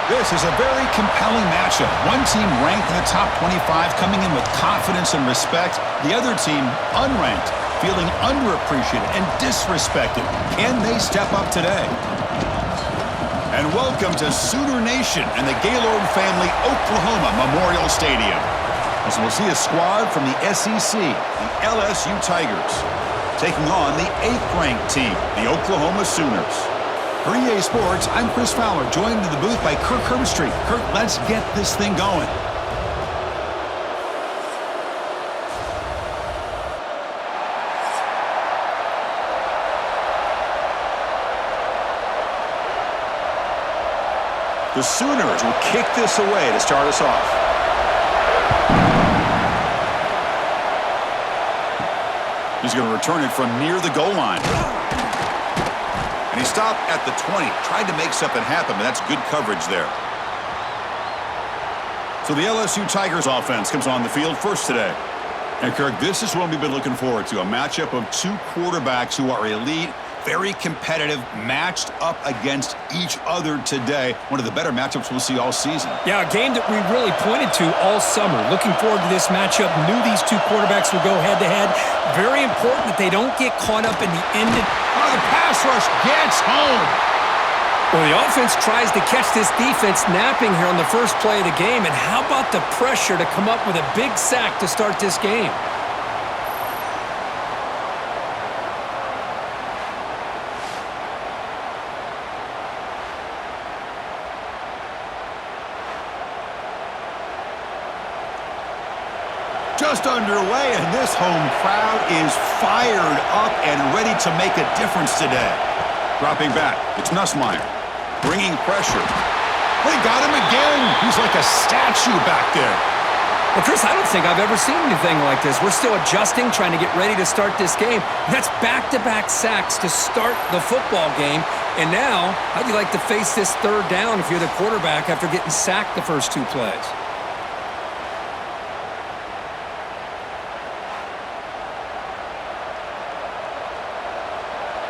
This is a very compelling matchup. One team ranked in the top 25 coming in with confidence and respect. The other team, unranked, feeling underappreciated and disrespected. Can they step up today? And welcome to Sooner Nation and the Gaylord Family Oklahoma Memorial Stadium. As we'll see a squad from the SEC, the LSU Tigers, taking on the 8th-ranked team, the Oklahoma Sooners. For EA Sports, I'm Chris Fowler, joined in the booth by Kirk Herbstreit. Kirk, let's get this thing going. The Sooners will kick this away to start us off. He's going to return it from near the goal line. And he stopped at the 20, tried to make something happen, but that's good coverage there. So the LSU Tigers offense comes on the field first today. And Kirk, this is what we've been looking forward to, a matchup of two quarterbacks who are elite, very competitive, matched up against each other today. One of the better matchups we'll see all season. Yeah, a game that we really pointed to all summer. Looking forward to this matchup. Knew these two quarterbacks would go head-to-head. Very important that they don't get caught up in the end. Oh, the pass rush gets home. Well, the offense tries to catch this defense napping here on the first play of the game. And how about the pressure to come up with a big sack to start this game? Just underway, and this home crowd is fired up and ready to make a difference today. Dropping back, it's Nussmeier, bringing pressure. They got him again. He's like a statue back there. Well, Chris, I don't think I've ever seen anything like this. We're still adjusting, trying to get ready to start this game. That's back-to-back sacks to start the football game. And now, how'd you like to face this third down if you're the quarterback after getting sacked the first two plays?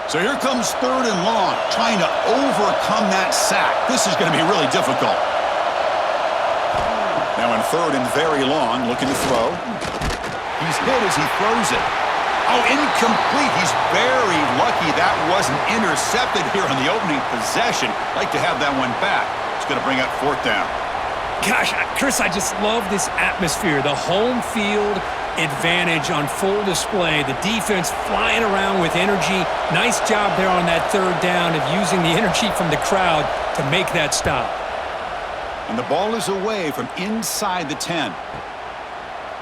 So here comes 3rd and long, trying to overcome that sack. This is going to be really difficult. Now in 3rd and very long, looking to throw. He's hit as he throws it. Oh, incomplete. He's very lucky that wasn't intercepted here on the opening possession. Like to have that one back. It's going to bring up 4th down. Gosh, Chris, I just love this atmosphere. The home field advantage on full display. The defense flying around with energy. Nice job there on that 3rd down of using the energy from the crowd to make that stop. And the ball is away from inside the 10.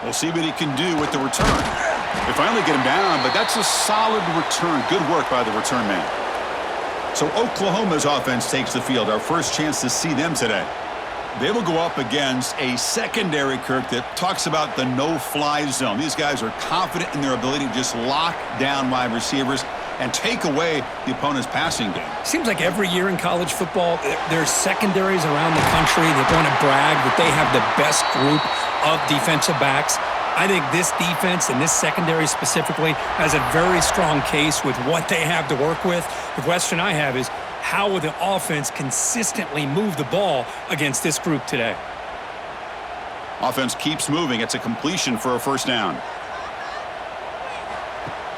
We'll see what he can do with the return. They finally get him down, but that's a solid return. Good work by the return man. So Oklahoma's offense takes the field. Our first chance to see them today. They will go up against a secondary, Kirk, that talks about the no-fly zone. These guys are confident in their ability to just lock down wide receivers and take away the opponent's passing game. Seems like every year in college football, there's secondaries around the country that want to brag that they have the best group of defensive backs. I think this defense and this secondary specifically has a very strong case with what they have to work with. The question I have is, how will the offense consistently move the ball against this group today? Offense keeps moving. It's a completion for a 1st down.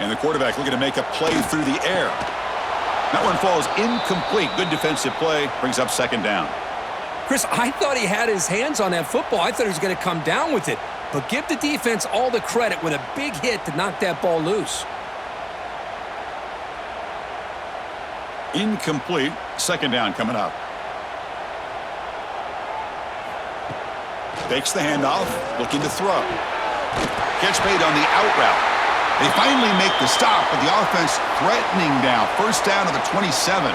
And the quarterback looking to make a play through the air. That one falls incomplete. Good defensive play. Brings up 2nd down. Chris, I thought he had his hands on that football. I thought he was going to come down with it. But give the defense all the credit with a big hit to knock that ball loose. Incomplete. 2nd down coming up. Fakes the handoff. Looking to throw. Catch made on the out route. They finally make the stop, but the offense threatening now. 1st down to the 27.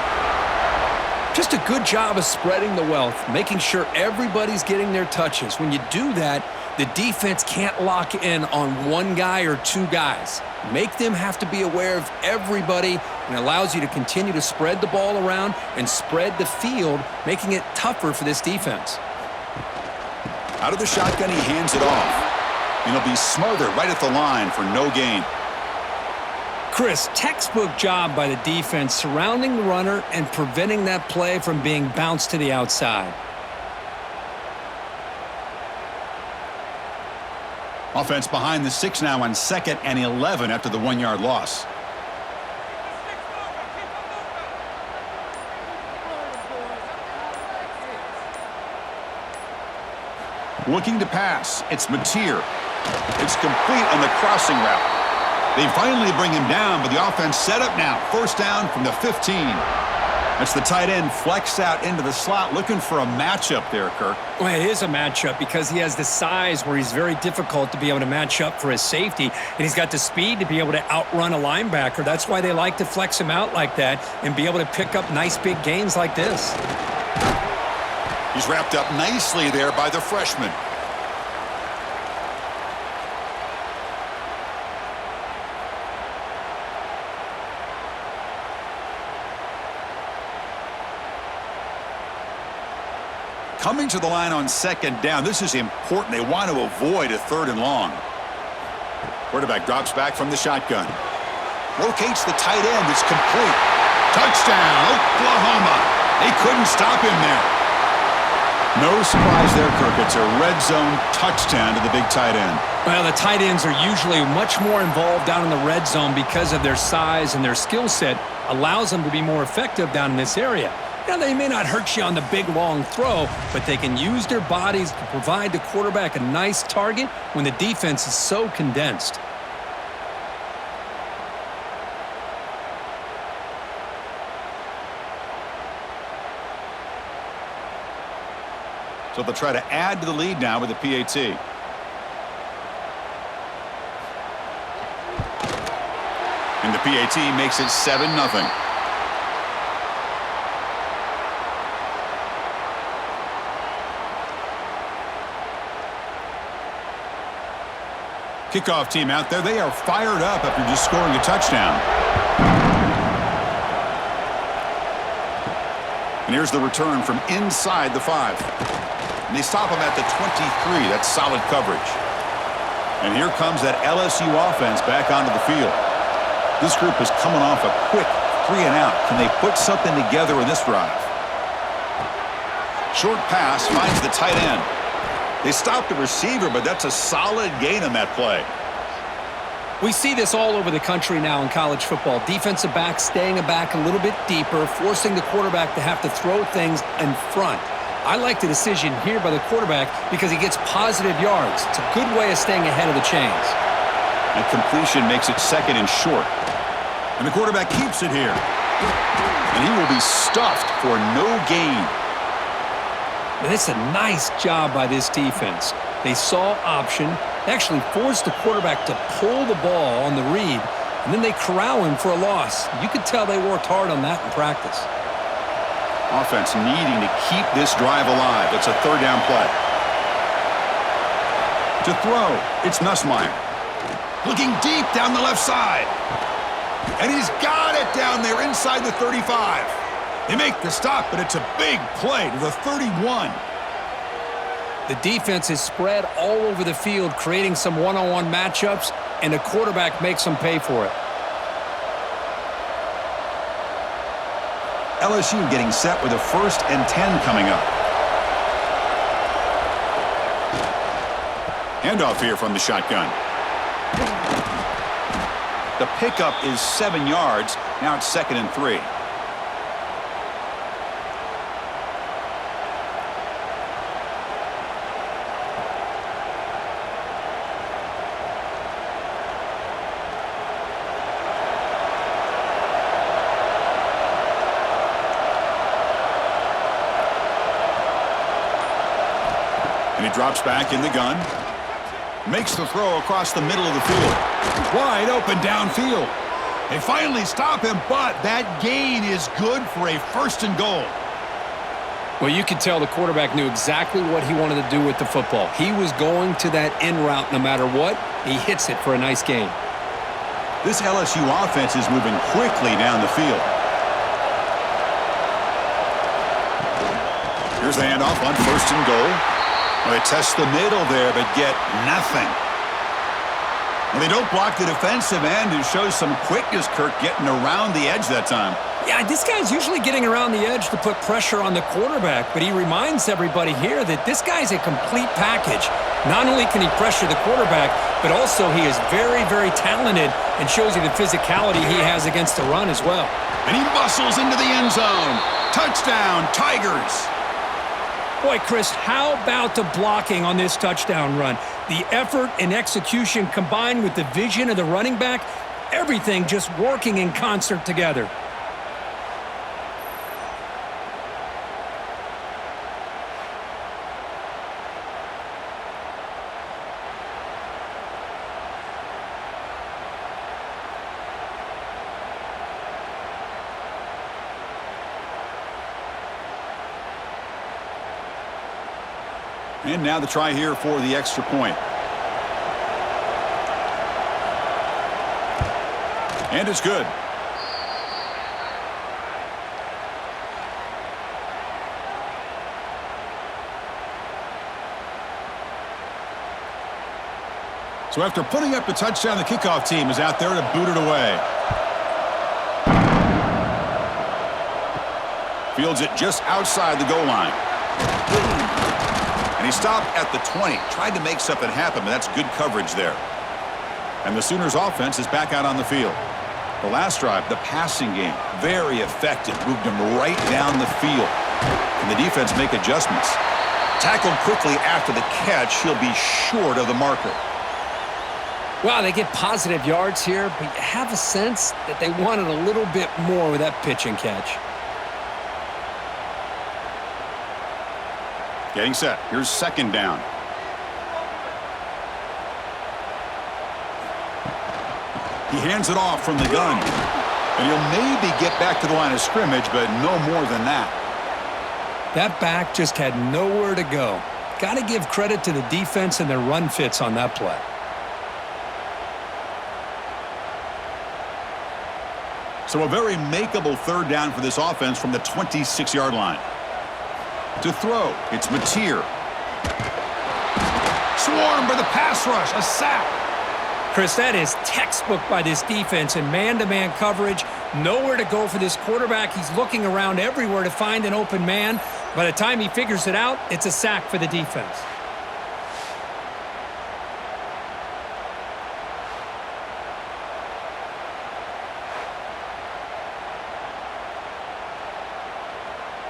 Just a good job of spreading the wealth, making sure everybody's getting their touches. When you do that, the defense can't lock in on one guy or two guys. Make them have to be aware of everybody, and allows you to continue to spread the ball around and spread the field, making it tougher for this defense. Out of the shotgun, he hands it off. And he'll be smothered right at the line for no gain. Chris, textbook job by the defense surrounding the runner and preventing that play from being bounced to the outside. Offense behind the 6 now on 2nd and 11 after the 1-yard loss. Looking to pass. It's Mateer. It's complete on the crossing route. They finally bring him down, but the offense set up now. First down from the 15. That's the tight end flexed out into the slot, looking for a matchup there, Kirk. Well, it is a matchup because he has the size where he's very difficult to be able to match up for his safety, and he's got the speed to be able to outrun a linebacker. That's why they like to flex him out like that and be able to pick up nice big gains like this. He's wrapped up nicely there by the freshman. Coming to the line on 2nd down. This is important. They want to avoid a 3rd and long. Quarterback drops back from the shotgun. Rotates the tight end. It's complete. Touchdown, Oklahoma. They couldn't stop him there. No surprise there, Kirk. It's a red zone touchdown to the big tight end. Well, the tight ends are usually much more involved down in the red zone because of their size and their skill set allows them to be more effective down in this area. Now, they may not hurt you on the big, long throw, but they can use their bodies to provide the quarterback a nice target when the defense is so condensed. So they'll try to add to the lead now with the PAT. And the PAT makes it 7-0. Kickoff team out there. They are fired up after just scoring a touchdown. And here's the return from inside the 5. And they stop him at the 23. That's solid coverage. And here comes that LSU offense back onto the field. This group is coming off a quick 3 and out. Can they put something together in this drive? Short pass finds the tight end. They stopped the receiver, but that's a solid gain on that play. We see this all over the country now in college football. Defensive backs staying back a little bit deeper, forcing the quarterback to have to throw things in front. I like the decision here by the quarterback because he gets positive yards. It's a good way of staying ahead of the chains. That completion makes it 2nd and short. And the quarterback keeps it here. And he will be stuffed for no gain. And it's a nice job by this defense. They saw option, actually forced the quarterback to pull the ball on the read, and then they corral him for a loss. You could tell they worked hard on that in practice. Offense needing to keep this drive alive. It's a 3rd down play. To throw, it's Nussmeier. Looking deep down the left side. And he's got it down there inside the 35. They make the stop, but it's a big play to the 31. The defense is spread all over the field, creating some one-on-one matchups, and the quarterback makes them pay for it. LSU getting set with a 1st and 10 coming up. Handoff here from the shotgun. The pickup is 7 yards. Now it's 2nd and 3. And he drops back in the gun. Makes the throw across the middle of the field. Wide open downfield. They finally stop him, but that gain is good for a 1st and goal. Well, you could tell the quarterback knew exactly what he wanted to do with the football. He was going to that in route no matter what. He hits it for a nice gain. This LSU offense is moving quickly down the field. Here's the handoff on 1st and goal. Well, they test the middle there, but get nothing. Well, they don't block the defensive end, who shows some quickness, Kirk, getting around the edge that time. Yeah, this guy's usually getting around the edge to put pressure on the quarterback, but he reminds everybody here that this guy's a complete package. Not only can he pressure the quarterback, but also he is very, very talented and shows you the physicality he has against the run as well. And he muscles into the end zone. Touchdown, Tigers. Boy, Chris, how about the blocking on this touchdown run? The effort and execution combined with the vision of the running back, everything just working in concert together. And now the try here for the extra point. And it's good. So after putting up a touchdown, the kickoff team is out there to boot it away. Fields it just outside the goal line. And he stopped at the 20. Tried to make something happen, but that's good coverage there. And the Sooners offense is back out on the field. The last drive, the passing game, very effective. Moved him right down the field. And the defense make adjustments. Tackled quickly after the catch. He'll be short of the marker. Wow, they get positive yards here, but you have a sense that they wanted a little bit more with that pitch and catch. Getting set. Here's second down. He hands it off from the gun. And he'll maybe get back to the line of scrimmage, but no more than that. That back just had nowhere to go. Got to give credit to the defense and their run fits on that play. So a very makeable third down for this offense from the 26-yard line. To throw, it's Mateer. Swarmed by the pass rush, a sack. Chris, that is textbook by this defense in man-to-man coverage. Nowhere to go for this quarterback. He's looking around everywhere to find an open man. By the time he figures it out, it's a sack for the defense.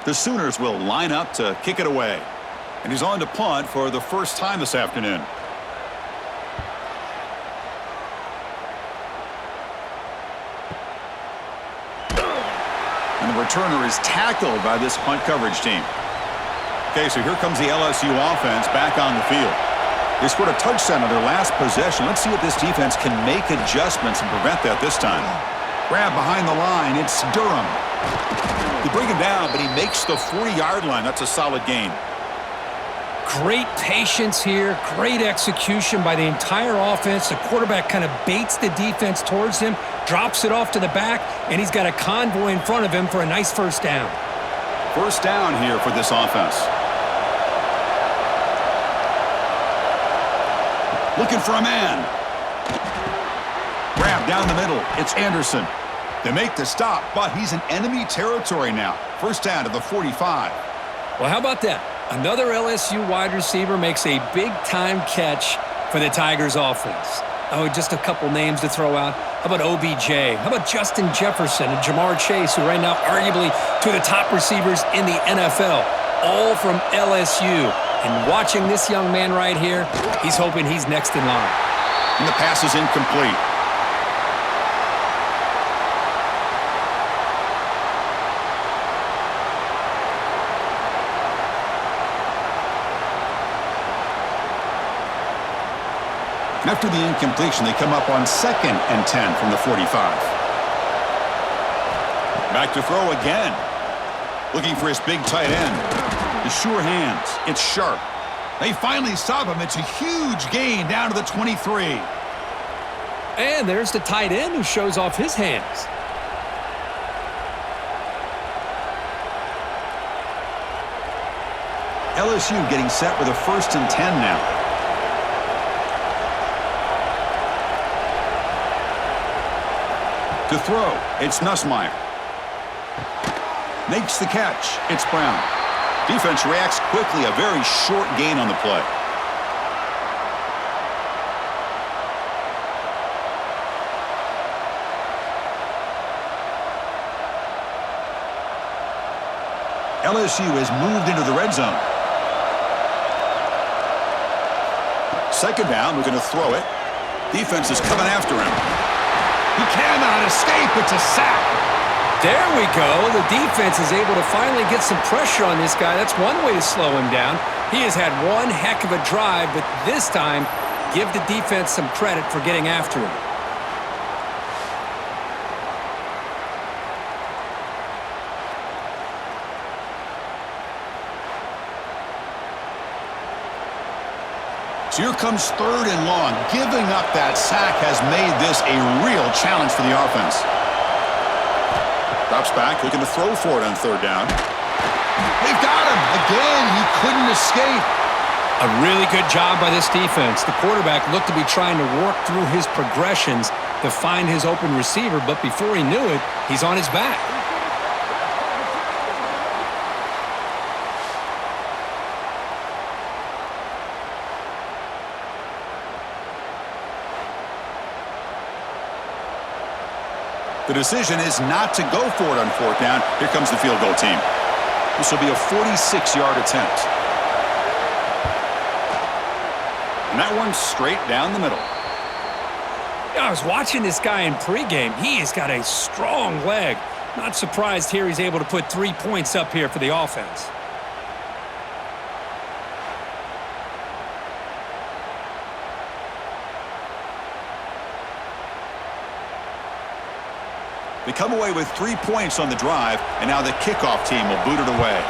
The Sooners will line up to kick it away. And he's on to punt for the first time this afternoon. And the returner is tackled by this punt coverage team. Okay, so here comes the LSU offense back on the field. They scored a touchdown on their last possession. Let's see if this defense can make adjustments and prevent that this time. Grab behind the line. It's Durham. They bring him down, but he makes the 40-yard line. That's a solid gain. Great patience here. Great execution by the entire offense. The quarterback kind of baits the defense towards him, drops it off to the back, and he's got a convoy in front of him for a nice first down. First down here for this offense. Looking for a man. Grab down the middle. It's Anderson. They make the stop, but he's in enemy territory now. First down to the 45. Well, how about that? Another LSU wide receiver makes a big-time catch for the Tigers offense. Oh, just a couple names to throw out. How about OBJ? How about Justin Jefferson and Jamar Chase, who right now arguably two of the top receivers in the NFL, all from LSU. And watching this young man right here, he's hoping he's next in line. And the pass is incomplete. After the incompletion, they come up on 2nd and 10 from the 45. Back to throw again. Looking for his big tight end. The sure hands. It's sharp. They finally stop him. It's a huge gain down to the 23. And there's the tight end who shows off his hands. LSU getting set with a 1st and 10 now. To throw, it's Nussmeier. Makes the catch. It's Brown. Defense reacts quickly. A very short gain on the play. LSU has moved into the red zone. Second down, we're going to throw it. Defense is coming after him. He cannot escape. It's a sack. There we go. The defense is able to finally get some pressure on this guy. That's one way to slow him down. He has had one heck of a drive, but this time, give the defense some credit for getting after him. So here comes third and long. Giving up that sack has made this a real challenge for the offense. Drops back, looking to throw for it on third down. They've got him. Again, he couldn't escape. A really good job by this defense. The quarterback looked to be trying to work through his progressions to find his open receiver, but before he knew it, he's on his back. The decision is not to go for it on fourth down. Here comes the field goal team. This will be a 46-yard attempt. And that one's straight down the middle. I was watching this guy in pregame. He has got a strong leg. Not surprised here he's able to put 3 points up here for the offense. They come away with 3 points on the drive, and now the kickoff team will boot it away.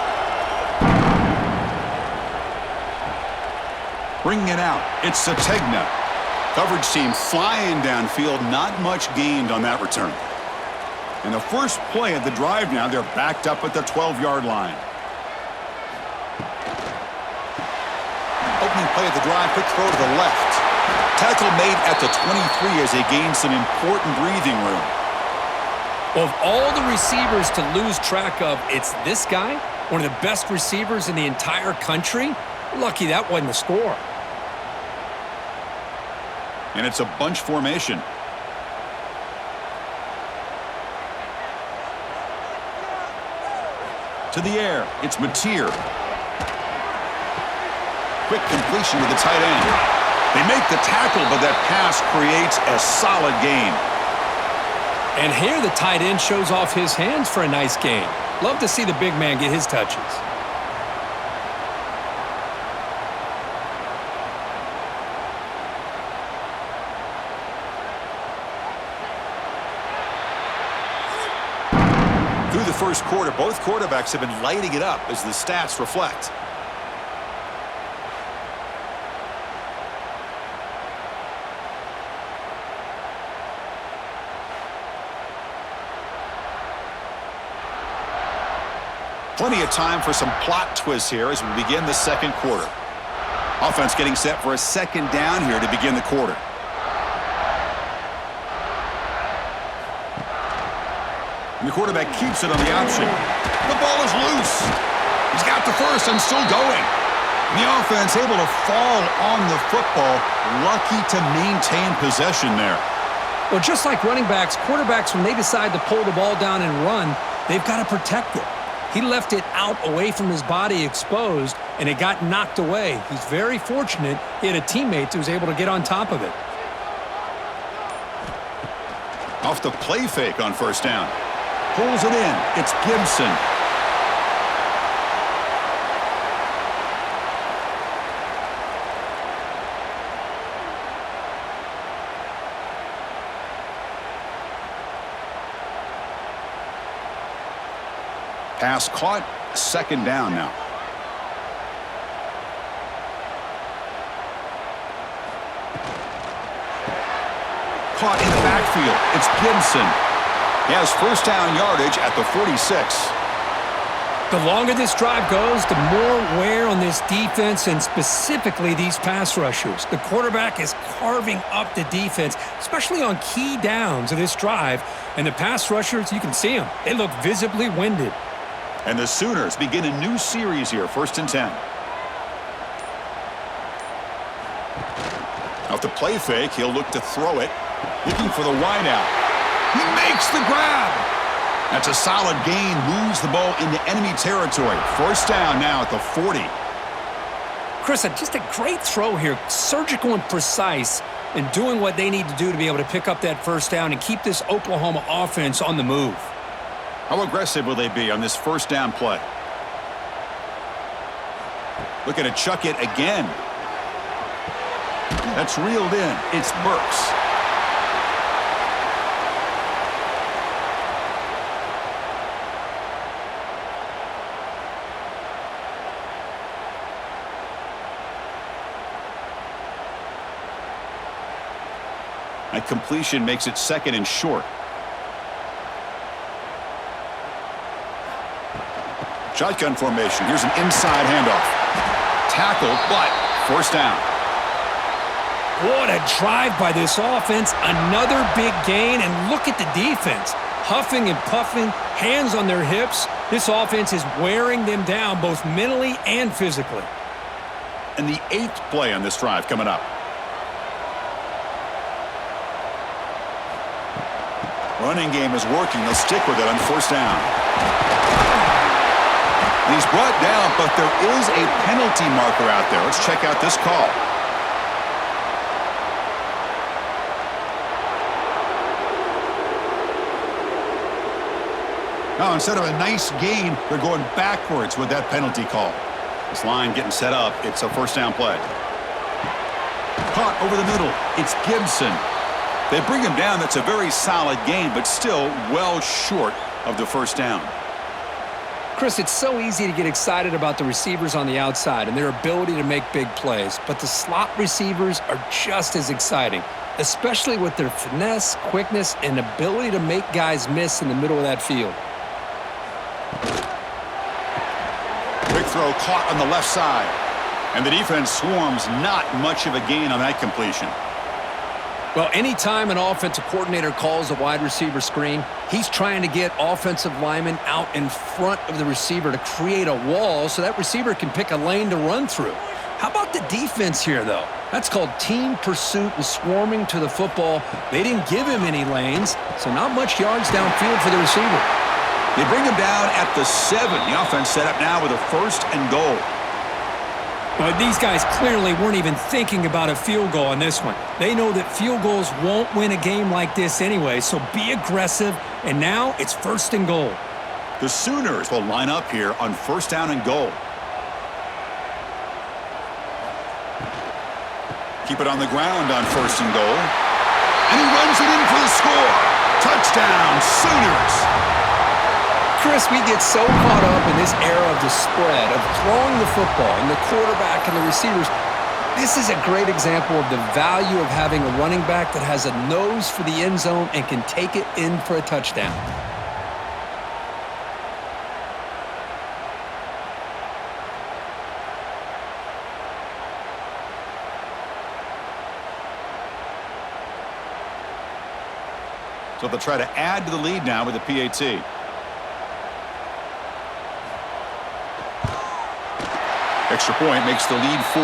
Bringing it out, it's Sategna. Coverage team flying downfield, not much gained on that return. And the first play of the drive now, they're backed up at the 12-yard line. Opening play of the drive, quick throw to the left. Tackle made at the 23 as they gain some important breathing room. Of all the receivers to lose track of, it's this guy, one of the best receivers in the entire country. Lucky that wasn't a score. And it's a bunch formation. To the air, it's Mateer. Quick completion to the tight end. They make the tackle, but that pass creates a solid gain. And here the tight end shows off his hands for a nice gain. Love to see the big man get his touches. Through the first quarter, both quarterbacks have been lighting it up as the stats reflect. Plenty of time for some plot twists here as we begin the second quarter. Offense getting set for a second down here to begin the quarter. And the quarterback keeps it on the option. The ball is loose. He's got the first and still going. And the offense able to fall on the football. Lucky to maintain possession there. Well, just like running backs, quarterbacks, when they decide to pull the ball down and run, they've got to protect it. He left it out away from his body exposed, and it got knocked away. He's very fortunate he had a teammate who was able to get on top of it. Off the play fake on first down. Pulls it in. It's Gibson. Pass caught, second down now. Caught in the backfield. It's Gibson. He has first down yardage at the 46. The longer this drive goes, the more wear on this defense and specifically these pass rushers. The quarterback is carving up the defense, especially on key downs of this drive. And the pass rushers, you can see them. They look visibly winded. And the Sooners begin a new series here, 1st and 10. Off the play fake, he'll look to throw it. Looking for the wideout. He makes the grab. That's a solid gain. Moves the ball into enemy territory. 1st down now at the 40. Chris, just a great throw here. Surgical and precise in doing what they need to do to be able to pick up that 1st down and keep this Oklahoma offense on the move. How aggressive will they be on this 1st down play? Looking to chuck it again. That's reeled in. It's Burks. That completion makes it 2nd and short. Shotgun formation. Here's an inside handoff. Tackled, but 1st down. What a drive by this offense. Another big gain, and look at the defense. Huffing and puffing, hands on their hips. This offense is wearing them down both mentally and physically. And the 8th play on this drive coming up. Running game is working. They'll stick with it on 1st down. And he's brought down, but there is a penalty marker out there. Let's check out this call. Now, instead of a nice gain, they're going backwards with that penalty call. This line getting set up. It's a 1st down play. Caught over the middle. It's Gibson. They bring him down. That's a very solid gain, but still well short of the 1st down. Chris, it's so easy to get excited about the receivers on the outside and their ability to make big plays, but the slot receivers are just as exciting, especially with their finesse, quickness, and ability to make guys miss in the middle of that field. Quick throw caught on the left side. And the defense swarms. Not much of a gain on that completion. Well, anytime an offensive coordinator calls a wide receiver screen, he's trying to get offensive linemen out in front of the receiver to create a wall so that receiver can pick a lane to run through. How about the defense here, though? That's called team pursuit and swarming to the football. They didn't give him any lanes, so not much yards downfield for the receiver. They bring him down at the 7. The offense set up now with a 1st and goal. But these guys clearly weren't even thinking about a field goal on this one. They know that field goals won't win a game like this anyway, so be aggressive, and now it's 1st and goal. The Sooners will line up here on 1st down and goal. Keep it on the ground on 1st and goal. And he runs it in for the score. Touchdown, Sooners! Chris, we get so caught up in this era of the spread, of throwing the football and the quarterback and the receivers. This is a great example of the value of having a running back that has a nose for the end zone and can take it in for a touchdown. So they'll try to add to the lead now with the PAT. Extra point makes the lead 4.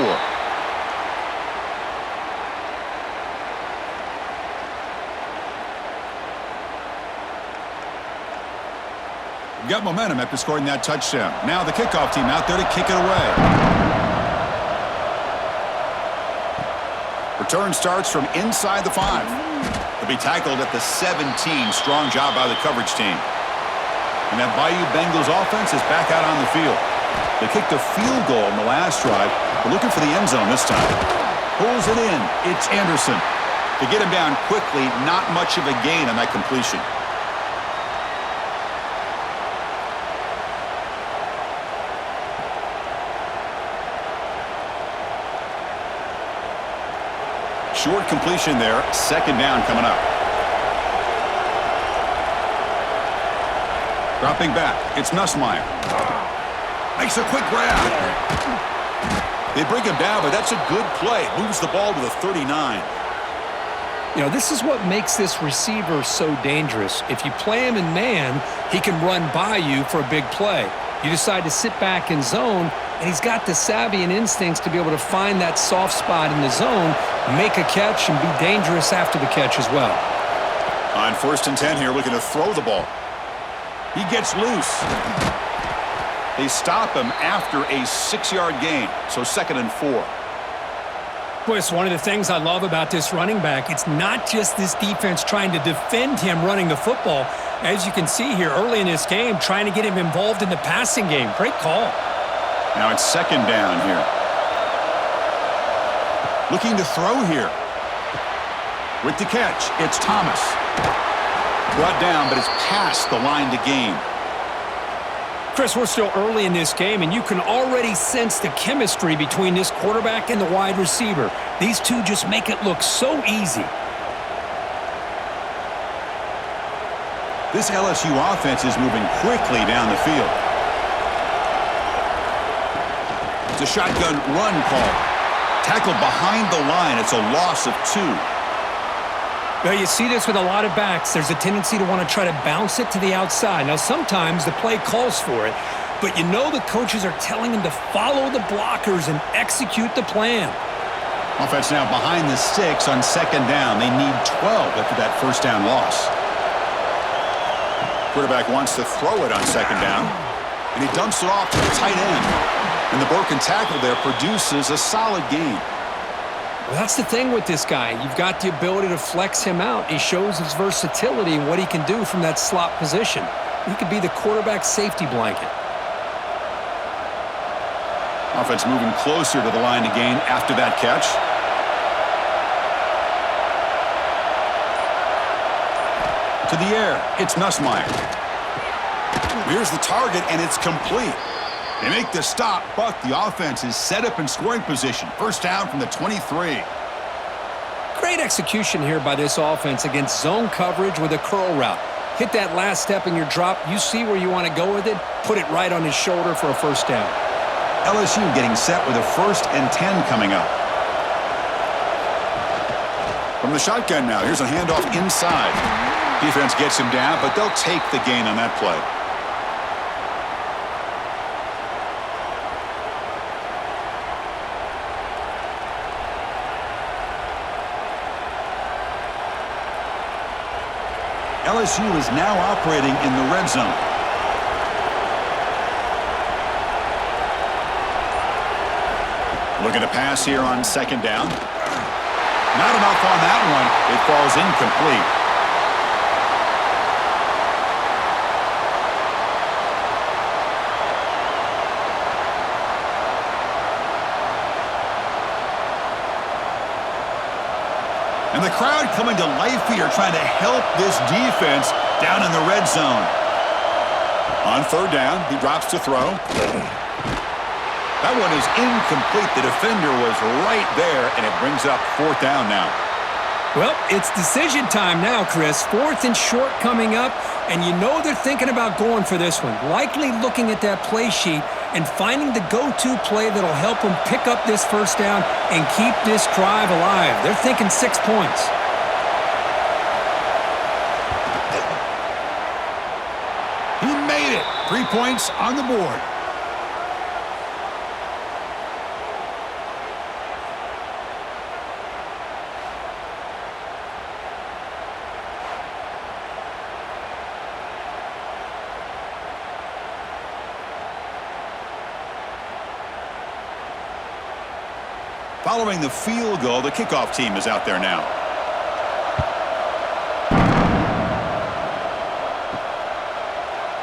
Got momentum after scoring that touchdown. Now the kickoff team out there to kick it away. Return starts from inside the 5. They'll be tackled at the 17. Strong job by the coverage team. And that Bayou Bengals offense is back out on the field. They kicked a field goal in the last drive. They're looking for the end zone this time. Pulls it in. It's Anderson. To get him down quickly, not much of a gain on that completion. Short completion there. 2nd down coming up. Dropping back. It's Nussmeier. Makes a quick grab. They bring him down, but that's a good play. Moves the ball to the 39. You know, this is what makes this receiver so dangerous. If you play him in man, he can run by you for a big play. You decide to sit back in zone, and he's got the savvy and instincts to be able to find that soft spot in the zone, make a catch, and be dangerous after the catch as well. On 1st and 10 here, looking to throw the ball. He gets loose. They stop him after a 6-yard gain, so 2nd and 4. Boy, it's one of the things I love about this running back. It's not just this defense trying to defend him running the football. As you can see here early in this game, trying to get him involved in the passing game. Great call. Now it's 2nd down here. Looking to throw here. With the catch, it's Thomas. Brought down, but it's past the line to gain. Chris, we're still early in this game, and you can already sense the chemistry between this quarterback and the wide receiver. These two just make it look so easy. This LSU offense is moving quickly down the field. It's a shotgun run call. Tackled behind the line. It's a loss of 2. Well, you see this with a lot of backs. There's a tendency to want to try to bounce it to the outside. Now, sometimes the play calls for it, but you know the coaches are telling them to follow the blockers and execute the plan. Offense now behind the 6 on 2nd down. They need 12 after that 1st down loss. Quarterback wants to throw it on 2nd down, and he dumps it off to the tight end. And the broken tackle there produces a solid gain. Well, that's the thing with this guy. You've got the ability to flex him out. He shows his versatility and what he can do from that slot position. He could be the quarterback safety blanket. Offense moving closer to the line to gain after that catch. To the air, it's Nussmeier. Here's the target, and it's complete. They make the stop, but the offense is set up in scoring position. 1st down from the 23. Great execution here by this offense against zone coverage with a curl route. Hit that last step in your drop. You see where you want to go with it. Put it right on his shoulder for a 1st down. LSU getting set with a 1st and 10 coming up. From the shotgun now, here's a handoff inside. Defense gets him down, but they'll take the gain on that play. LSU is now operating in the red zone. Looking to pass here on 2nd down. Not enough on that one. It falls incomplete. And the crowd coming to life here, trying to help this defense down in the red zone. On 3rd down, he drops to throw. That one is incomplete. The defender was right there, and it brings up 4th down now. Well, it's decision time now, Chris. 4th and short coming up, and you know they're thinking about going for this one. Likely looking at that play sheet and finding the go-to play that'll help them pick up this 1st down and keep this drive alive. They're thinking 6 points. He made it. 3 points on the board. Following the field goal, the kickoff team is out there now.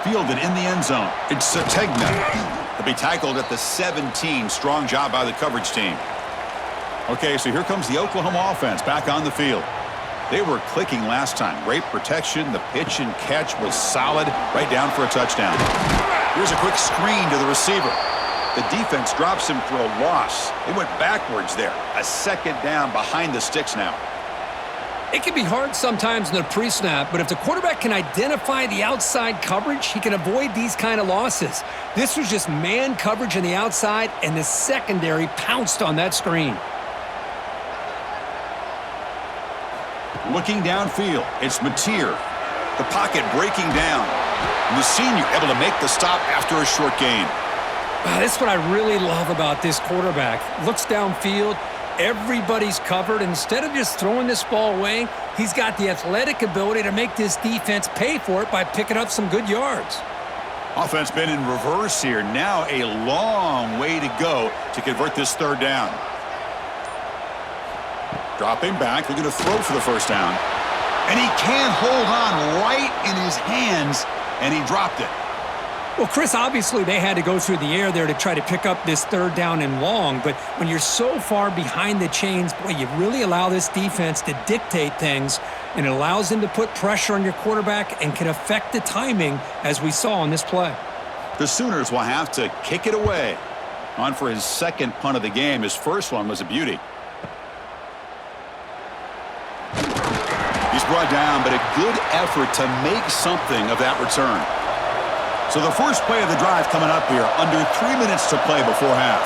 Fielded in the end zone. It's Sategna. He'll be tackled at the 17. Strong job by the coverage team. Okay, so here comes the Oklahoma offense back on the field. They were clicking last time. Great protection. The pitch and catch was solid. Right down for a touchdown. Here's a quick screen to the receiver. The defense drops him for a loss. They went backwards there. A 2nd down behind the sticks now. It can be hard sometimes in the pre-snap, but if the quarterback can identify the outside coverage, he can avoid these kind of losses. This was just man coverage on the outside, and the secondary pounced on that screen. Looking downfield, it's Mateer. The pocket breaking down. And the senior able to make the stop after a short gain. That's what I really love about this quarterback. Looks downfield. Everybody's covered. Instead of just throwing this ball away, he's got the athletic ability to make this defense pay for it by picking up some good yards. Offense been in reverse here. Now a long way to go to convert this third down. Dropping back, looking to throw for the first down. And he can't hold on right in his hands, and he dropped it. Well, Chris, obviously they had to go through the air there to try to pick up this third down and long, but when you're so far behind the chains, boy, you really allow this defense to dictate things, and it allows them to put pressure on your quarterback and can affect the timing, as we saw on this play. The Sooners will have to kick it away. On for his second punt of the game. His first one was a beauty. He's brought down, but a good effort to make something of that return. So the first play of the drive coming up here, under 3 minutes to play before half.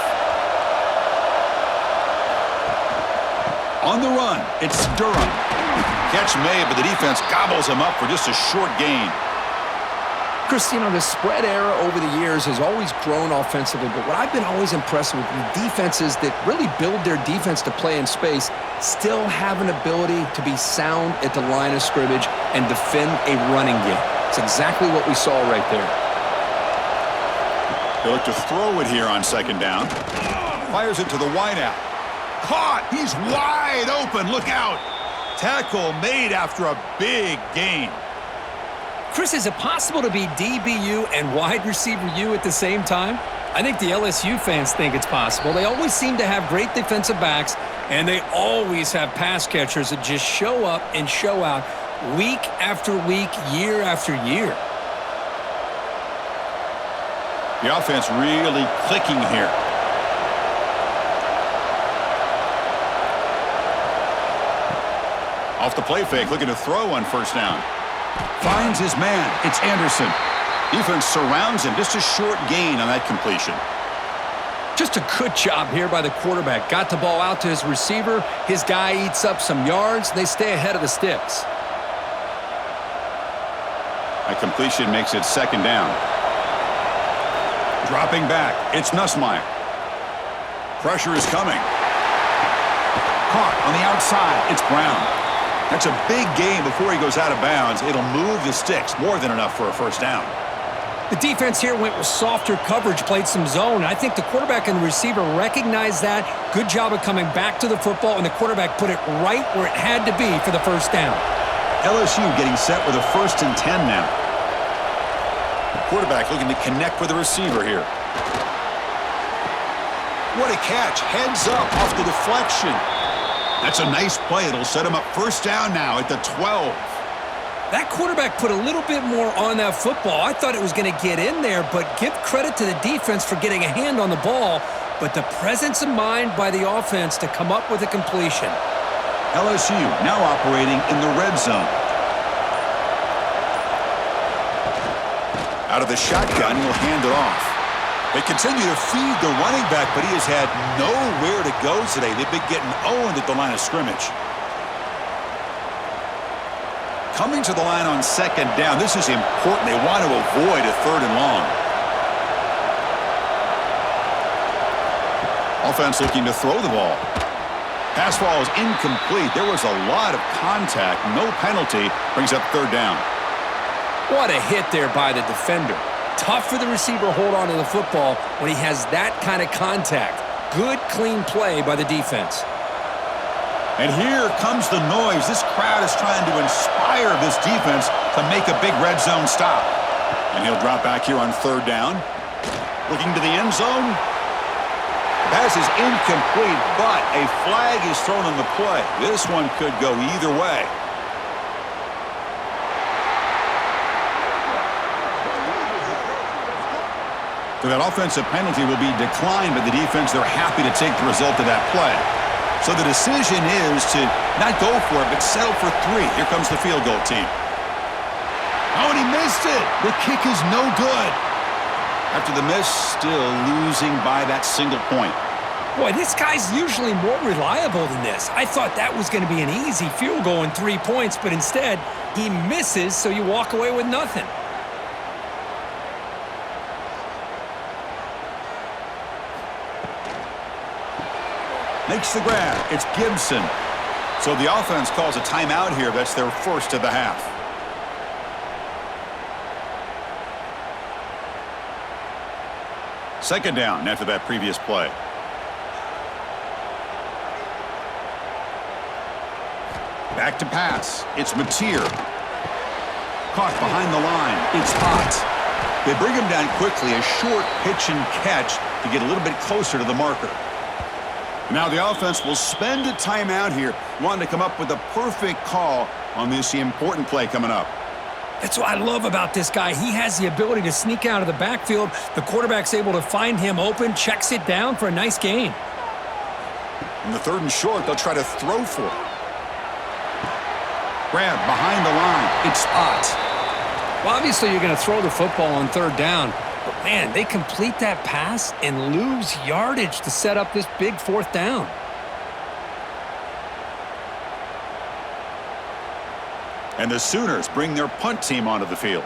On the run, it's Durham. Catch made, but the defense gobbles him up for just a short gain. Chris, the spread era over the years has always grown offensively, but what I've been always impressed with defenses that really build their defense to play in space still have an ability to be sound at the line of scrimmage and defend a running game. It's exactly what we saw right there. He'll look to throw it here on second down. Fires it to the wideout. Caught! He's wide open! Look out! Tackle made after a big gain. Chris, is it possible to be DBU and wide receiver U at the same time? I think the LSU fans think it's possible. They always seem to have great defensive backs, and they always have pass catchers that just show up and show out week after week, year after year. The offense really clicking here. Off the play fake, looking to throw on first down. Finds his man. It's Anderson. Defense surrounds him. Just a short gain on that completion. Just a good job here by the quarterback. Got the ball out to his receiver. His guy eats up some yards. They stay ahead of the sticks. That completion makes it second down. Dropping back. It's Nussmeier. Pressure is coming. Caught on the outside. It's Brown. That's a big gain before he goes out of bounds. It'll move the sticks. More than enough for a first down. The defense here went with softer coverage, played some zone. I think the quarterback and the receiver recognized that. Good job of coming back to the football, and the quarterback put it right where it had to be for the first down. LSU getting set with a 1st and 10 now. Quarterback looking to connect with the receiver here. What a catch. Heads up off the deflection. That's a nice play. It'll set him up first down now at the 12. That quarterback put a little bit more on that football. I thought it was going to get in there, but give credit to the defense for getting a hand on the ball, but the presence of mind by the offense to come up with a completion. LSU now operating in the red zone. Out of the shotgun, he'll hand it off. They continue to feed the running back, but he has had nowhere to go today. They've been getting owned at the line of scrimmage. Coming to the line on second down. This is important. They want to avoid a 3rd and long. Offense looking to throw the ball. Pass ball is incomplete. There was a lot of contact. No penalty. Brings up 3rd down. What a hit there by the defender. Tough for the receiver to hold on to the football when he has that kind of contact. Good, clean play by the defense. And here comes the noise. This crowd is trying to inspire this defense to make a big red zone stop. And he'll drop back here on 3rd down. Looking to the end zone. Pass is incomplete, but a flag is thrown on the play. This one could go either way. So that offensive penalty will be declined by the defense. They're happy to take the result of that play. So the decision is to not go for it, but settle for 3. Here comes the field goal team. Oh, and he missed it. The kick is no good. After the miss, still losing by that single point. Boy, this guy's usually more reliable than this. I thought that was going to be an easy field goal in 3 points, but instead, he misses, so you walk away with nothing. Makes the grab. It's Gibson. So the offense calls a timeout here. That's their first of the half. Second down after that previous play. Back to pass. It's Mateer. Caught behind the line. It's Ott. They bring him down quickly. A short pitch and catch to get a little bit closer to the marker. Now the offense will spend a timeout here, wanting to come up with a perfect call on this important play coming up. That's what I love about this guy. He has the ability to sneak out of the backfield. The quarterback's able to find him open, checks it down for a nice gain. In the third and short, they'll try to throw for it. Grab behind the line. It's Ott. Well, obviously you're going to throw the football on third down. But, man, they complete that pass and lose yardage to set up this big fourth down. And the Sooners bring their punt team onto the field.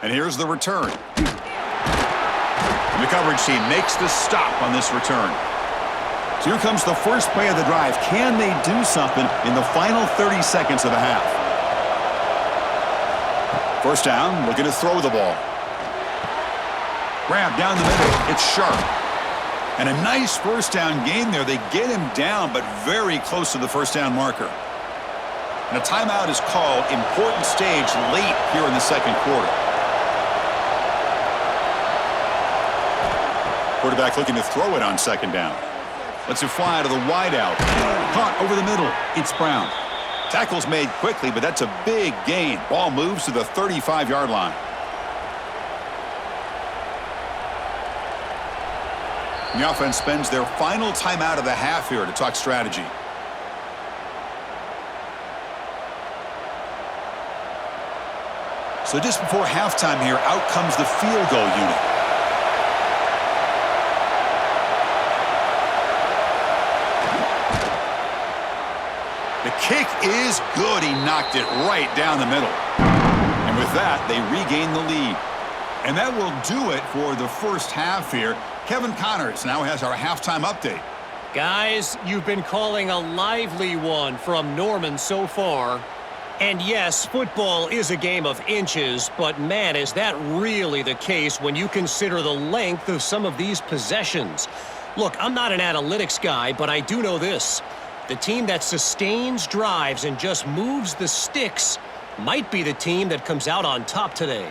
And here's the return. And the coverage team makes the stop on this return. So here comes the first play of the drive. Can they do something in the final 30 seconds of the half? First down, looking to throw the ball. Grab down the middle. It's Sharp. And a nice first down gain there. They get him down, but very close to the first down marker. And a timeout is called. Important stage late here in the second quarter. Quarterback looking to throw it on second down. Lets it fly to the wideout. Caught over the middle. It's Brown. Tackle's made quickly, but that's a big gain. Ball moves to the 35-yard line. And the offense spends their final timeout of the half here to talk strategy. So just before halftime here, out comes the field goal unit. The kick is good. He knocked it right down the middle. And with that, they regain the lead. And that will do it for the first half here. Kevin Connors now has our halftime update. Guys, you've been calling a lively one from Norman so far. And yes, football is a game of inches, but man, is that really the case when you consider the length of some of these possessions. Look, I'm not an analytics guy, but I do know this. The team that sustains drives and just moves the sticks might be the team that comes out on top today.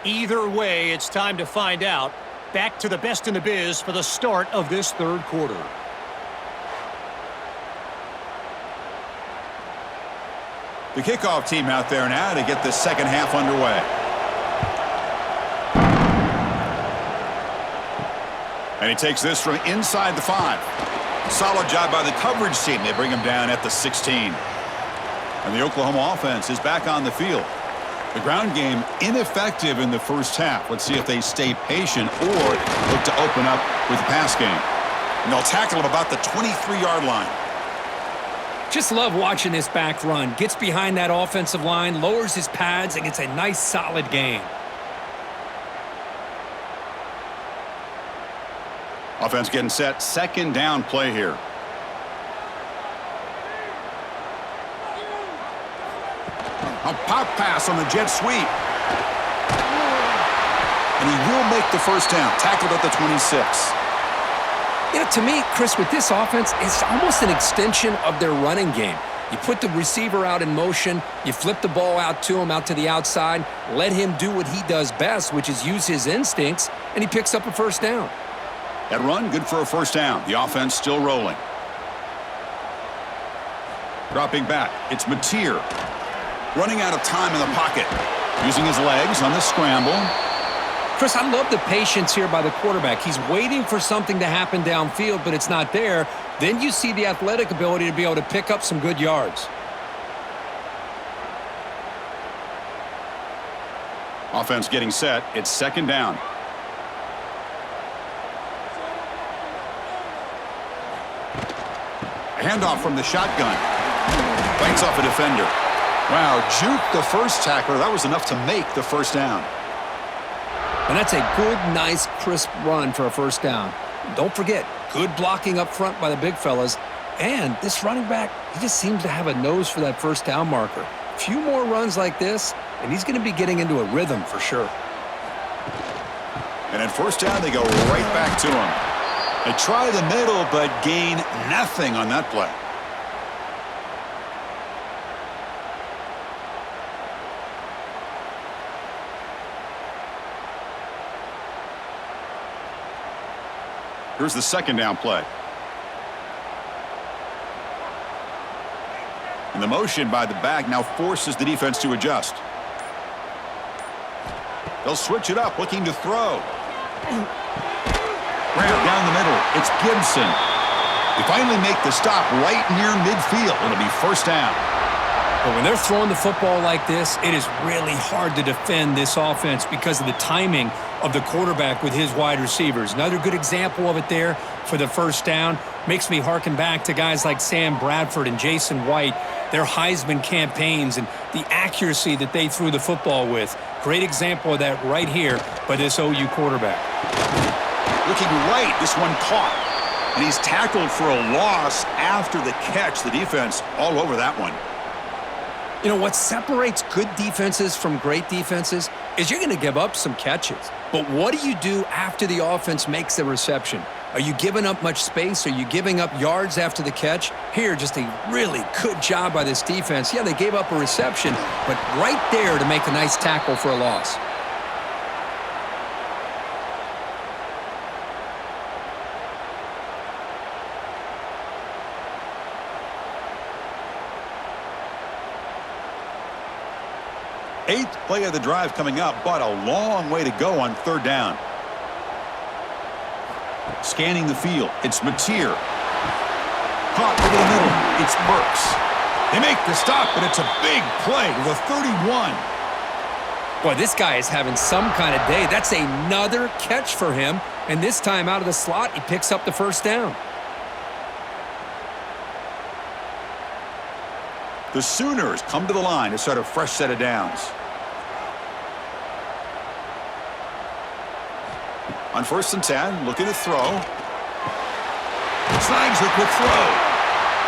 Either way, it's time to find out. Back to the best in the biz for the start of this third quarter. The kickoff team out there now to get the second half underway. And he takes this from inside the 5. Solid job by the coverage team. They bring him down at the 16. And the Oklahoma offense is back on the field. The ground game ineffective in the first half. Let's see if they stay patient or look to open up with the pass game. And they'll tackle him about the 23-yard line. Just love watching this back run. Gets behind that offensive line, lowers his pads, and gets a nice solid gain. Offense getting set. Second down play here. A pop pass on the jet sweep. And he will make the first down. Tackled at the 26. You know, to me, Chris, with this offense, it's almost an extension of their running game. You put the receiver out in motion, you flip the ball out to him, out to the outside, let him do what he does best, which is use his instincts, and he picks up a first down. That run, good for a first down. The offense still rolling. Dropping back, it's Mateer. Running out of time in the pocket. Using his legs on the scramble. Chris, I love the patience here by the quarterback. He's waiting for something to happen downfield, but it's not there. Then you see the athletic ability to be able to pick up some good yards. Offense getting set. It's second down. A handoff from the shotgun. Bites off a defender. Wow, juke the first tackler. That was enough to make the first down. And that's a good, nice, crisp run for a first down. Don't forget, good blocking up front by the big fellas. And this running back, he just seems to have a nose for that first down marker. A few more runs like this, and he's going to be getting into a rhythm for sure. And at first down, they go right back to him. They try the middle, but gain nothing on that play. Here's the second down play. And the motion by the back now forces the defense to adjust. They'll switch it up, looking to throw. Grab down the middle. It's Gibson. They finally make the stop right near midfield. It'll be first down. But when they're throwing the football like this, it is really hard to defend this offense because of the timing of the quarterback with his wide receivers. Another good example of it there for the first down. Makes me harken back to guys like Sam Bradford and Jason White, their Heisman campaigns and the accuracy that they threw the football with. Great example of that right here by this OU quarterback. Looking right, this one caught. And he's tackled for a loss after the catch. The defense all over that one. You know, what separates good defenses from great defenses is you're going to give up some catches. But what do you do after the offense makes the reception? Are you giving up much space? Are you giving up yards after the catch? Here, just a really good job by this defense. Yeah, they gave up a reception, but right there to make a nice tackle for a loss. Eighth play of the drive coming up, but a long way to go on third down. Scanning the field, it's Mateer. Caught over the middle, it's Burks. They make the stop, but it's a big play to the 31. Boy, this guy is having some kind of day. That's another catch for him, and this time out of the slot, he picks up the first down. The Sooners come to the line to start a fresh set of downs. On 1st and 10, looking to throw. Snags the quick throw.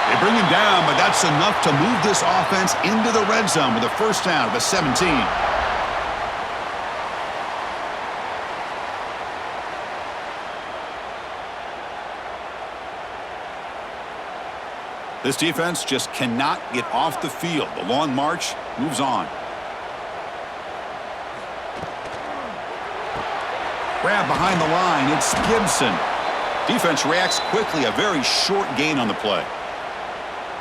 They bring him down, but that's enough to move this offense into the red zone with a first down of the 17. This defense just cannot get off the field. The long march moves on. Grab behind the line. It's Gibson. Defense reacts quickly. A very short gain on the play.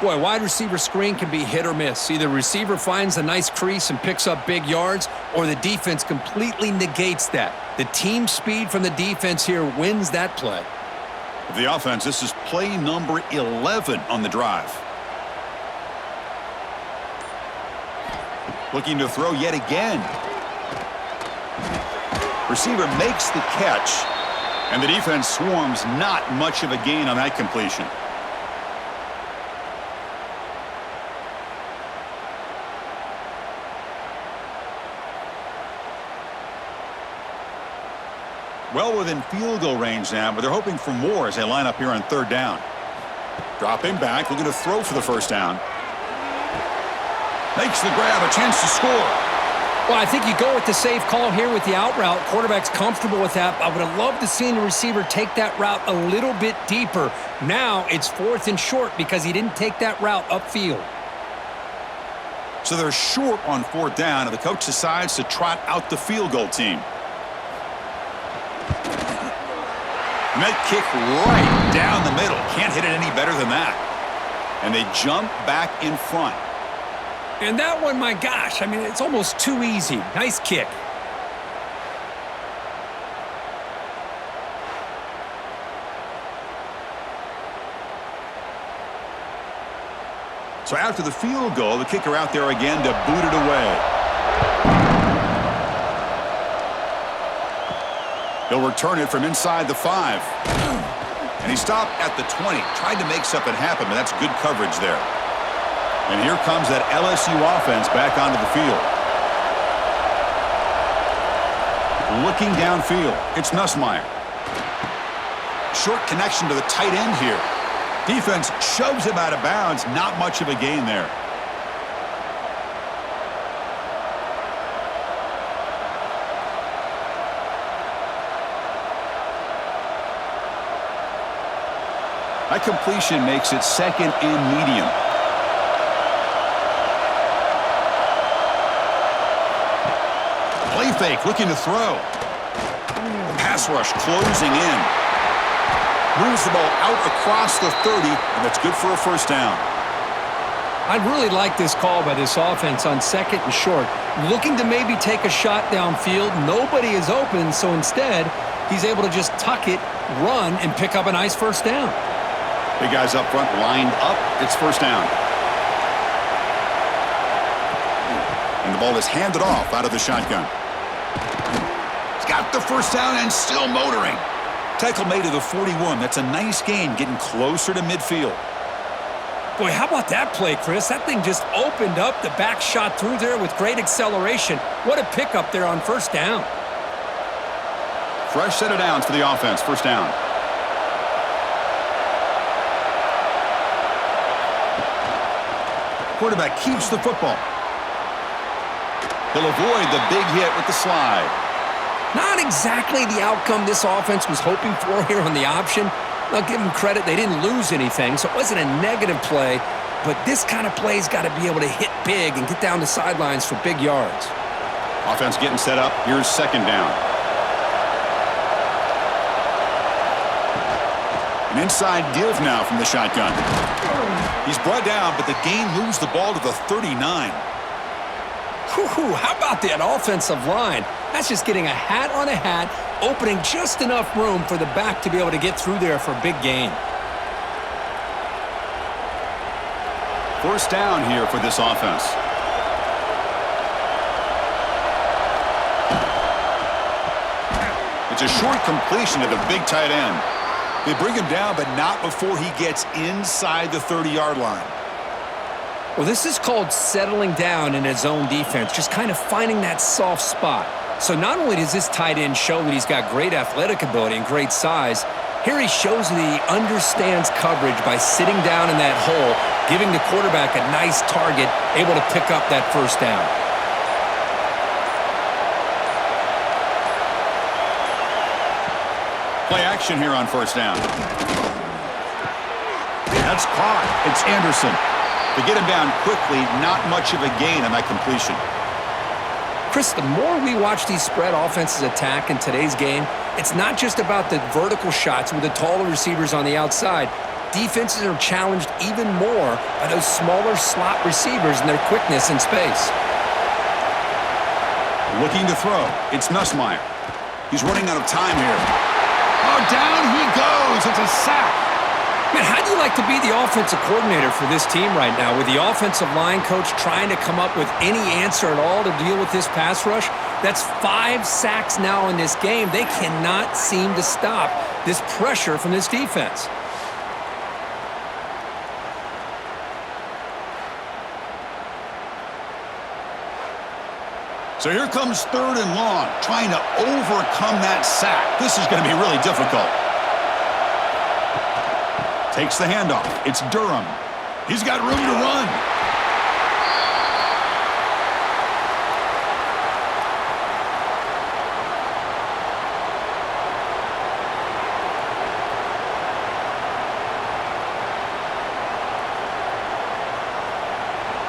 Boy, wide receiver screen can be hit or miss. Either receiver finds a nice crease and picks up big yards, or the defense completely negates that. The team speed from the defense here wins that play. For the offense, this is play number 11 on the drive. Looking to throw yet again. Receiver makes the catch, and the defense swarms. Not much of a gain on that completion. Well within field goal range now, but they're hoping for more as they line up here on third down. Dropping back, looking to throw for the first down. Makes the grab, a chance to score. Well, I think you go with the safe call here with the out route. Quarterback's comfortable with that. I would have loved to see the receiver take that route a little bit deeper. Now it's 4th and short because he didn't take that route upfield. So they're short on 4th down, and the coach decides to trot out the field goal team. And that kick right down the middle. Can't hit it any better than that. And they jump back in front. And that one, my gosh, I mean, it's almost too easy. Nice kick. So after the field goal, the kicker out there again to boot it away. He'll return it from inside the 5. And he stopped at the 20. Tried to make something happen, but that's good coverage there. And here comes that LSU offense back onto the field. Looking downfield, it's Nussmeier. Short connection to the tight end here. Defense shoves him out of bounds. Not much of a gain there. That completion makes it second and medium. Play fake, looking to throw. Pass rush closing in. Moves the ball out across the 30, and that's good for a first down. I really like this call by this offense on second and short. Looking to maybe take a shot downfield. Nobody is open, so instead, he's able to just tuck it, run, and pick up a nice first down. Big guys up front lined up. It's first down. And the ball is handed off out of the shotgun. He's got the first down and still motoring. Tackle made to the 41. That's a nice gain, getting closer to midfield. Boy, how about that play, Chris? That thing just opened up. The back shot through there with great acceleration. What a pickup there on first down. Fresh set of downs for the offense. First down. Quarterback keeps the football. He'll avoid the big hit with the slide. Not exactly the outcome this offense was hoping for here on the option. I'll give them credit. They didn't lose anything, so it wasn't a negative play. But this kind of play's got to be able to hit big and get down the sidelines for big yards. Offense getting set up. Here's second down. An inside give now from the shotgun. He's brought down, but the gain moves the ball to the 39. Whew, how about that offensive line? That's just getting a hat on a hat, opening just enough room for the back to be able to get through there for a big gain. First down here for this offense. It's a short completion to the big tight end. They bring him down, but not before he gets inside the 30-yard line. Well, this is called settling down in his own defense, just kind of finding that soft spot. So not only does this tight end show that he's got great athletic ability and great size, here he shows that he understands coverage by sitting down in that hole, giving the quarterback a nice target, able to pick up that first down. Play action here on first down. That's caught. It's Anderson. To get him down quickly, not much of a gain on that completion. Chris, the more we watch these spread offenses attack in today's game, it's not just about the vertical shots with the taller receivers on the outside. Defenses are challenged even more by those smaller slot receivers and their quickness in space. Looking to throw. It's Nussmeier. He's running out of time here. Oh, down he goes. It's a sack. Man, how do you like to be the offensive coordinator for this team right now with the offensive line coach trying to come up with any answer at all to deal with this pass rush? That's 5 sacks now in this game. They cannot seem to stop this pressure from this defense. So here comes third and long, trying to overcome that sack. This is going to be really difficult. Takes the handoff. It's Durham. He's got room to run.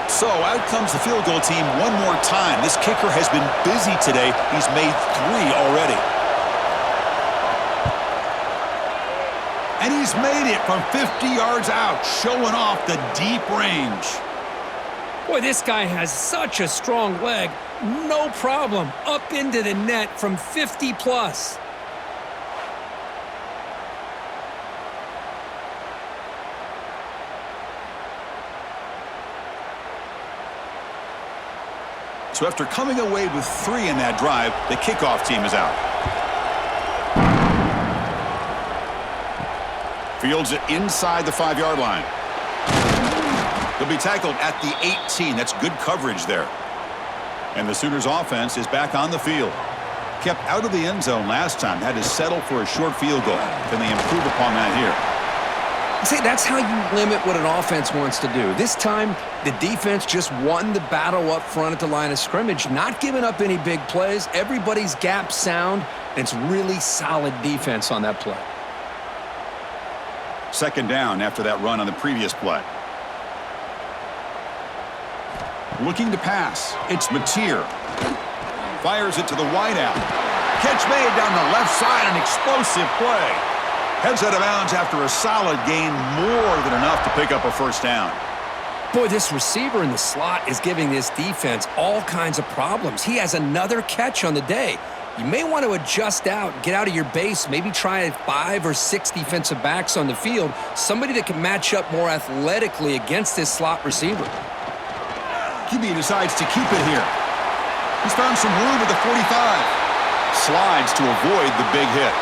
So out comes the field goal team one more time. This kicker has been busy today. He's made 3 already. And he's made it from 50 yards out, showing off the deep range. Boy, this guy has such a strong leg. No problem. Up into the net from 50 plus. So after coming away with 3 in that drive, the kickoff team is out. Fields it inside the 5-yard line. He'll be tackled at the 18. That's good coverage there. And the Sooners offense is back on the field. Kept out of the end zone last time. Had to settle for a short field goal. Can they improve upon that here? See, that's how you limit what an offense wants to do. This time, the defense just won the battle up front at the line of scrimmage, not giving up any big plays. Everybody's gap sound, and it's really solid defense on that play. Second down after that run on the previous play. Looking to pass. It's Mateer. Fires it to the wideout. Catch made down the left side, an explosive play. Heads out of bounds after a solid gain, more than enough to pick up a first down. Boy, this receiver in the slot is giving this defense all kinds of problems. He has another catch on the day. You may want to adjust out, get out of your base, maybe try 5 or 6 defensive backs on the field, somebody that can match up more athletically against this slot receiver. QB decides to keep it here. He's found some room at the 45. Slides to avoid the big hit.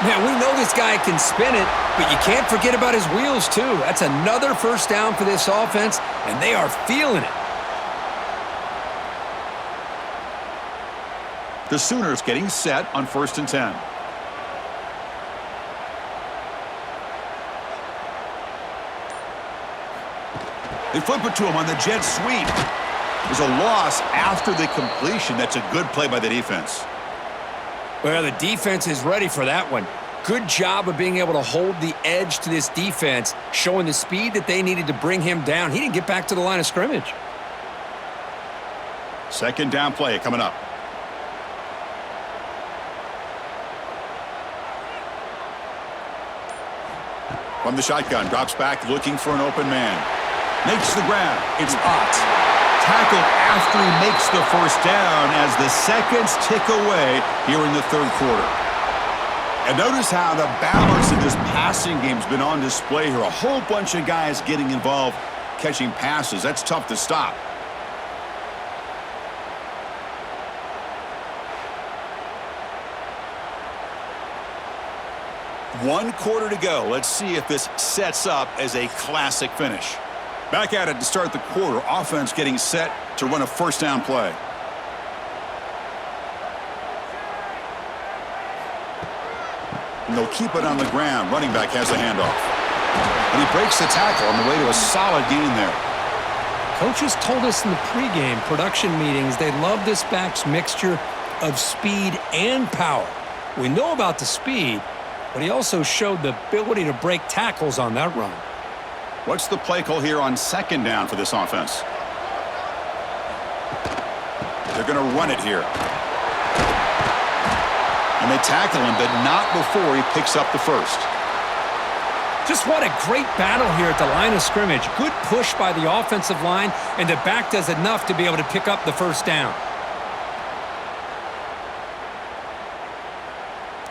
Man, we know this guy can spin it, but you can't forget about his wheels, too. That's another first down for this offense, and they are feeling it. The Sooners getting set on 1st and 10. They flip it to him on the jet sweep. There's a loss after the completion. That's a good play by the defense. Well, the defense is ready for that one. Good job of being able to hold the edge to this defense, showing the speed that they needed to bring him down. He didn't get back to the line of scrimmage. Second down play coming up. From the shotgun, drops back looking for an open man. Makes the grab. It's Ott. Tackled after he makes the first down as the seconds tick away here in the third quarter. And notice how the balance in this passing game has been on display here. A whole bunch of guys getting involved, catching passes. That's tough to stop. One quarter to go. Let's see if this sets up as a classic finish. Back at it to start the quarter. Offense getting set to run a first down play. And they'll keep it on the ground. Running back has the handoff. And he breaks the tackle on the way to a solid gain there. Coaches told us in the pregame production meetings they love this back's mixture of speed and power. We know about the speed, but he also showed the ability to break tackles on that run. What's the play call here on second down for this offense? They're going to run it here. And they tackle him, but not before he picks up the first. Just what a great battle here at the line of scrimmage. Good push by the offensive line, and the back does enough to be able to pick up the first down.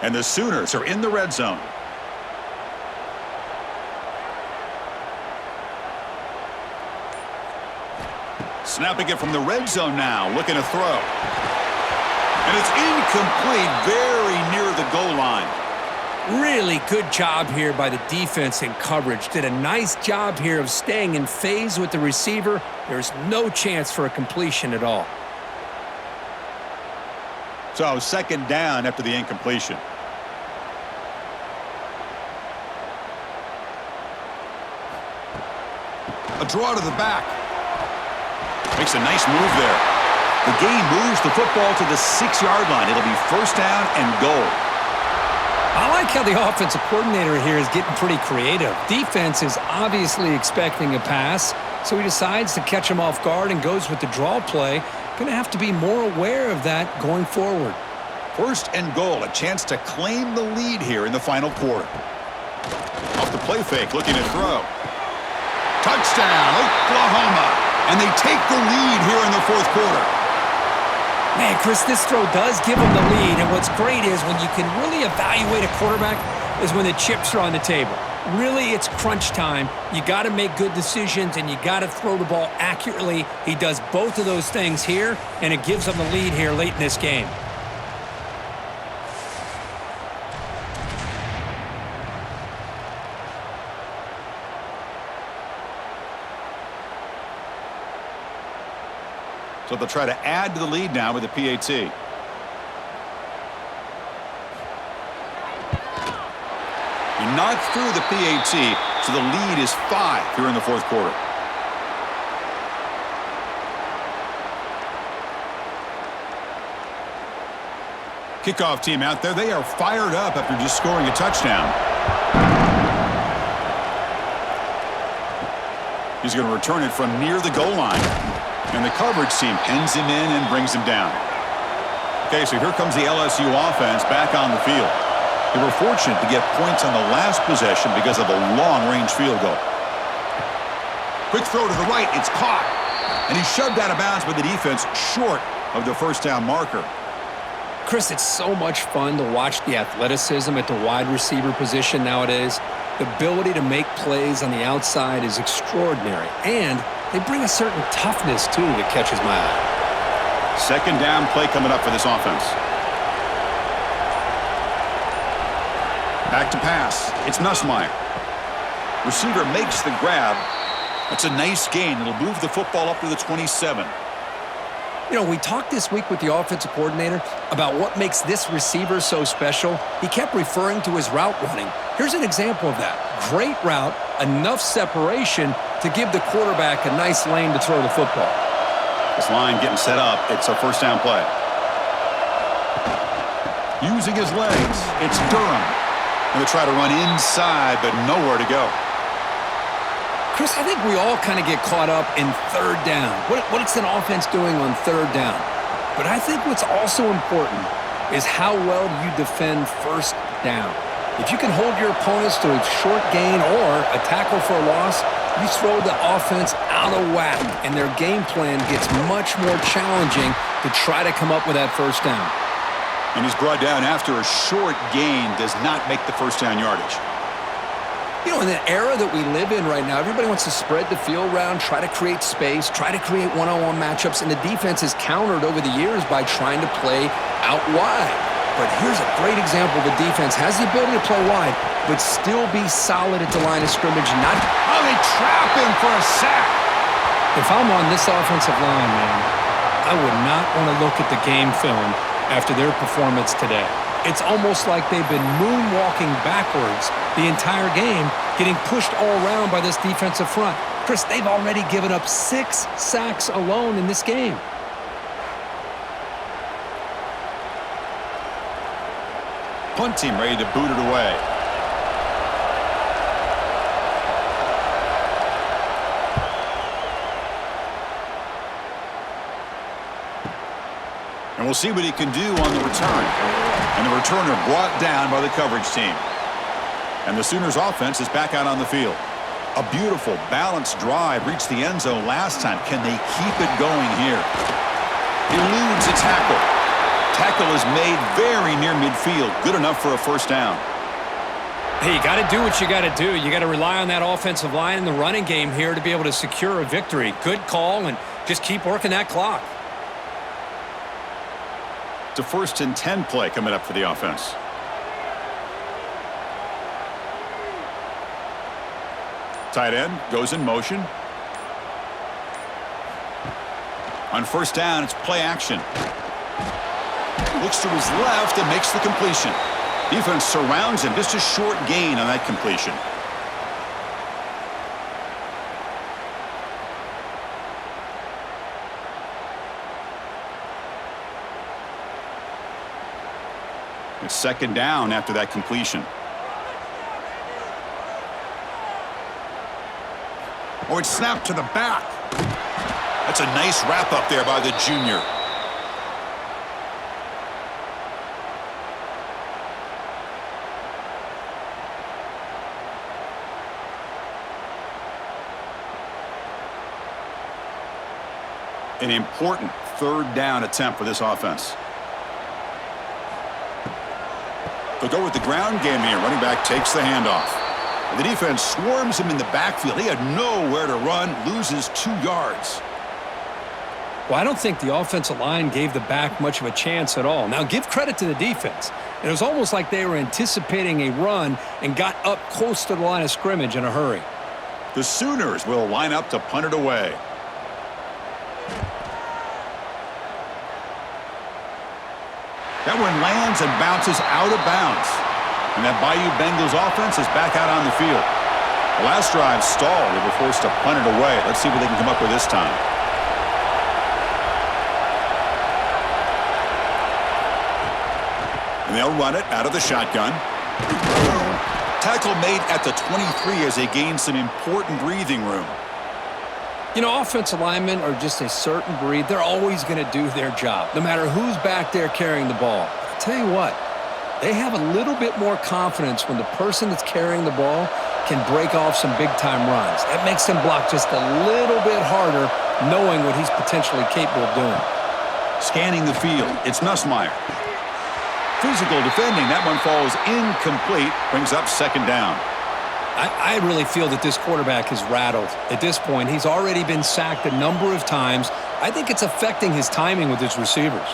And the Sooners are in the red zone. Snapping it from the red zone now, looking to throw. And it's incomplete, very near the goal line. Really good job here by the defense in coverage. Did a nice job here of staying in phase with the receiver. There's no chance for a completion at all. So second down after the incompletion. A draw to the back. Makes a nice move there. The game moves the football to the 6-yard line. It'll be first down and goal. I like how the offensive coordinator here is getting pretty creative. Defense is obviously expecting a pass, so he decides to catch him off guard and goes with the draw play. Going to have to be more aware of that going forward. First and goal, a chance to claim the lead here in the final quarter. Off the play fake, looking to throw. Touchdown, Oklahoma. And they take the lead here in the fourth quarter. Man, Chris, this throw does give them the lead, and what's great is when you can really evaluate a quarterback is when the chips are on the table. Really, it's crunch time. You got to make good decisions, and you got to throw the ball accurately. He does both of those things here, and it gives them the lead here late in this game. So they'll try to add to the lead now with the PAT. He knocked through the PAT, so the lead is 5 here in the fourth quarter. Kickoff team out there. They are fired up after just scoring a touchdown. He's going to return it from near the goal line. And the coverage team pins him in and brings him down. Okay, so here comes the LSU offense back on the field. They were fortunate to get points on the last possession because of a long-range field goal. Quick throw to the right. It's caught. And he's shoved out of bounds by the defense short of the first down marker. Chris, it's so much fun to watch the athleticism at the wide receiver position nowadays. The ability to make plays on the outside is extraordinary. And they bring a certain toughness, too, that catches my eye. Second down play coming up for this offense. Back to pass. It's Nussmeier. Receiver makes the grab. That's a nice gain. It'll move the football up to the 27. You know, we talked this week with the offensive coordinator about what makes this receiver so special. He kept referring to his route running. Here's an example of that. Great route, enough separation to give the quarterback a nice lane to throw the football. This line getting set up. It's a first down play. Using his legs, it's Durham. And they try to run inside, but nowhere to go. Chris, I think we all kind of get caught up in third down. What's an offense doing on third down? But I think what's also important is how well you defend first down. If you can hold your opponents to a short gain or a tackle for a loss, you throw the offense out of whack, and their game plan gets much more challenging to try to come up with that first down. And he's brought down after a short gain does not make the first down yardage. You know, in the era that we live in right now, everybody wants to spread the field around, try to create space, try to create one-on-one matchups, and the defense has countered over the years by trying to play out wide. But here's a great example. The defense has the ability to play wide, but still be solid at the line of scrimmage. Oh, they trap him for a sack. If I'm on this offensive line, man, I would not want to look at the game film after their performance today. It's almost like they've been moonwalking backwards the entire game, getting pushed all around by this defensive front. Chris, they've already given up 6 sacks alone in this game. Punt team ready to boot it away. And we'll see what he can do on the return. And the returner brought down by the coverage team. And the Sooners offense is back out on the field. A beautiful, balanced drive reached the end zone last time. Can they keep it going here? Eludes a tackle. Tackle is made very near midfield. Good enough for a first down. Hey, you got to do what you got to do. You got to rely on that offensive line in the running game here to be able to secure a victory. Good call, and just keep working that clock. It's a 1st and 10 play coming up for the offense. Tight end goes in motion. On first down, it's play action. Looks to his left and makes the completion. Defense surrounds him. Just a short gain on that completion. It's second down after that completion. Oh, it's snapped to the back. That's a nice wrap up there by the junior. An important third down attempt for this offense. They'll go with the ground game here. Running back takes the handoff. The defense swarms him in the backfield. He had nowhere to run, loses 2 yards. Well, I don't think the offensive line gave the back much of a chance at all. Now, give credit to the defense. It was almost like they were anticipating a run and got up close to the line of scrimmage in a hurry. The Sooners will line up to punt it away. That one lands and bounces out of bounds. And that Bayou Bengals offense is back out on the field. The last drive stalled. They were forced to punt it away. Let's see what they can come up with this time. And they'll run it out of the shotgun. Tackle made at the 23 as they gain some important breathing room. You know, offensive linemen are just a certain breed. They're always going to do their job, no matter who's back there carrying the ball. I'll tell you what, they have a little bit more confidence when the person that's carrying the ball can break off some big-time runs. That makes them block just a little bit harder, knowing what he's potentially capable of doing. Scanning the field, it's Nussmeier. Physical defending, that one falls incomplete, brings up second down. I really feel that this quarterback is rattled. At this point, he's already been sacked a number of times. I think it's affecting his timing with his receivers.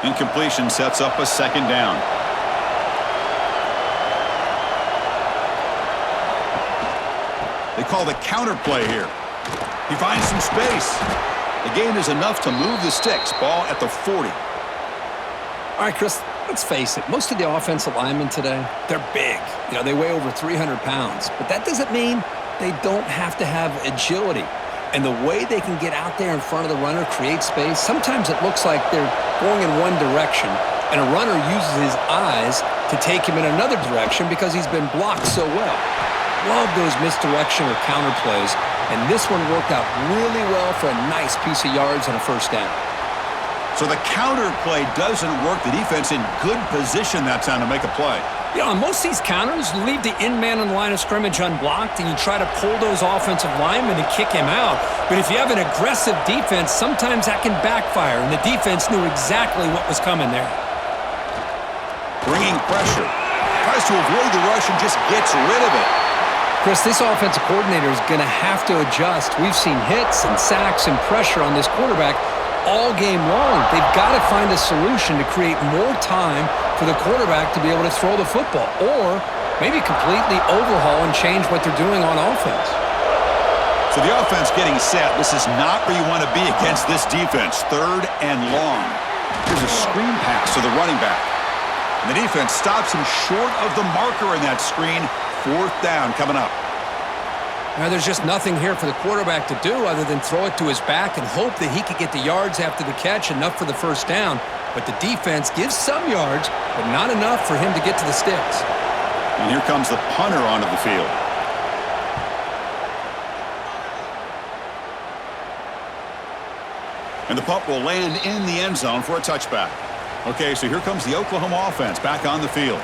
Incompletion sets up a second down. They call the counter play here. He finds some space. The gain is enough to move the sticks. Ball at the 40. All right, Chris, let's face it. Most of the offensive linemen today, they're big. You know, they weigh over 300 pounds. But that doesn't mean they don't have to have agility. And the way they can get out there in front of the runner, create space, sometimes it looks like they're going in one direction, and a runner uses his eyes to take him in another direction because he's been blocked so well. Love those misdirection or counter plays, and this one worked out really well for a nice piece of yards and a first down. So the counter play doesn't work. The defense in good position that time to make a play. You know, on most of these counters, you leave the in-man on the line of scrimmage unblocked, and you try to pull those offensive linemen and kick him out. But if you have an aggressive defense, sometimes that can backfire, and the defense knew exactly what was coming there. Bringing pressure. Tries to avoid the rush and just gets rid of it. Chris, this offensive coordinator is going to have to adjust. We've seen hits and sacks and pressure on this quarterback all game long. They've got to find a solution to create more time for the quarterback to be able to throw the football, or maybe completely overhaul and change what they're doing on offense. So the offense getting set. This is not where you want to be against this defense. Third and long. Here's a screen pass to the running back. And the defense stops him short of the marker in that screen. Fourth down coming up. Now, there's just nothing here for the quarterback to do other than throw it to his back and hope that he could get the yards after the catch, enough for the first down. But the defense gives some yards, but not enough for him to get to the sticks. And here comes the punter onto the field. And the punt will land in the end zone for a touchback. Okay, so here comes the Oklahoma offense back on the field.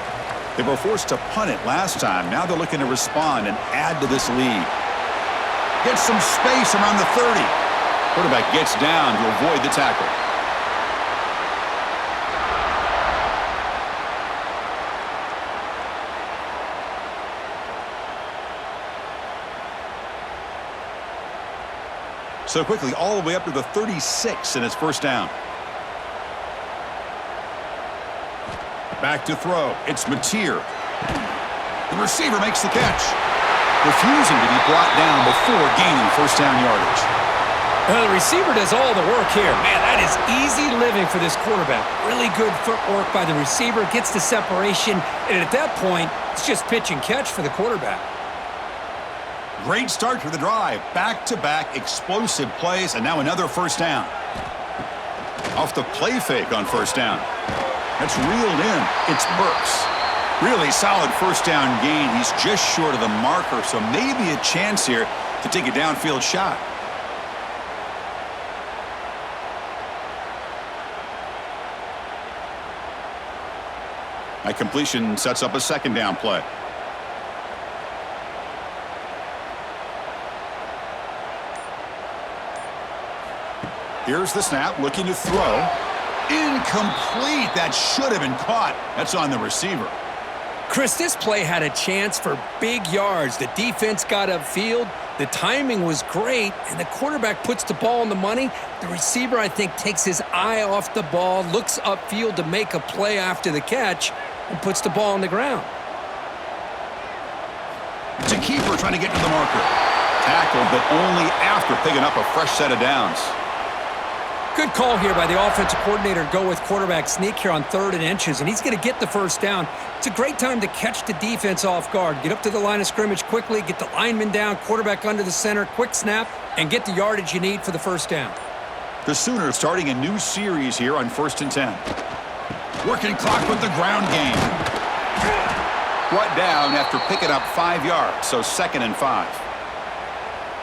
They were forced to punt it last time. Now they're looking to respond and add to this lead. Gets some space around the 30. Quarterback gets down to avoid the tackle. So quickly, all the way up to the 36 in his first down. Back to throw. It's Mateer. The receiver makes the catch. Refusing to be brought down before gaining first down yardage. Well, the receiver does all the work here. Man, that is easy living for this quarterback. Really good footwork by the receiver. Gets the separation. And at that point, it's just pitch and catch for the quarterback. Great start to the drive. Back-to-back explosive plays, and now another first down. Off the play fake on first down. That's reeled in. It's Burks. Really solid first down gain. He's just short of the marker, so maybe a chance here to take a downfield shot. That completion sets up a second down play. Here's the snap, looking to throw. Incomplete. That should have been caught. That's on the receiver. Chris, this play had a chance for big yards. The defense got upfield. The timing was great, and the quarterback puts the ball on the money. The receiver, I think, takes his eye off the ball, looks upfield to make a play after the catch, and puts the ball on the ground. It's a keeper trying to get to the marker. Tackled, but only after picking up a fresh set of downs. Good call here by the offensive coordinator to go with quarterback sneak here on 3rd and inches, and he's going to get the first down. It's a great time to catch the defense off guard. Get up to the line of scrimmage quickly, get the lineman down, quarterback under the center, quick snap, and get the yardage you need for the first down. The Sooners starting a new series here on 1st and 10. Working clock with the ground game. Brought down after picking up 5 yards, so 2nd and 5.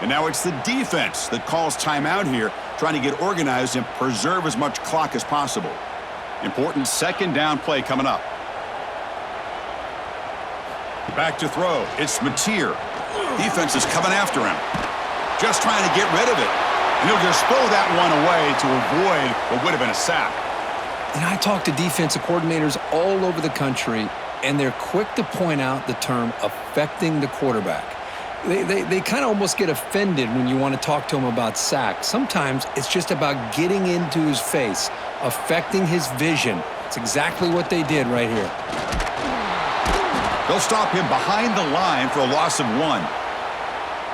And now it's the defense that calls timeout here, trying to get organized and preserve as much clock as possible. Important 2nd down play coming up. Back to throw. It's Mateer. Defense is coming after him. Just trying to get rid of it. And he'll just throw that one away to avoid what would have been a sack. And I talk to defensive coordinators all over the country, and they're quick to point out the term affecting the quarterback. They kind of almost get offended when you want to talk to him about sacks. Sometimes it's just about getting into his face, affecting his vision. It's exactly what they did right here. They'll stop him behind the line for a loss of 1.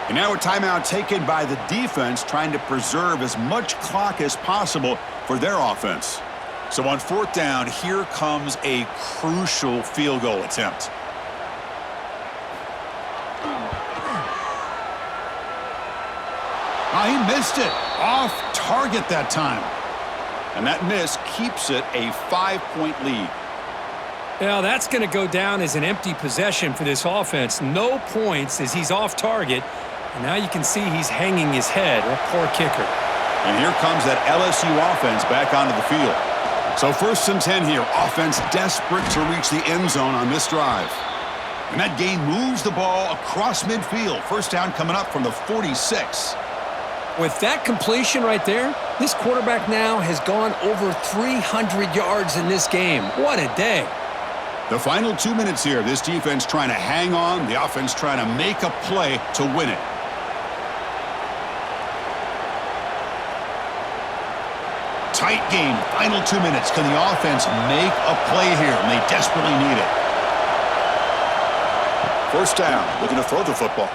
And now a timeout taken by the defense, trying to preserve as much clock as possible for their offense. So on 4th down, here comes a crucial field goal attempt. He missed it. Off target that time. And that miss keeps it a 5-point lead. Yeah, that's going to go down as an empty possession for this offense. No points as he's off target. And now you can see he's hanging his head. A poor kicker. And here comes that LSU offense back onto the field. So 1st and 10 here. Offense desperate to reach the end zone on this drive. And that game moves the ball across midfield. 1st down coming up from the 46. With that completion right there, this quarterback now has gone over 300 yards in this game. What a day. The final 2 minutes here. This defense trying to hang on. The offense trying to make a play to win it. Tight game. Final 2 minutes. Can the offense make a play here? And they desperately need it. 1st down. Looking to throw the football.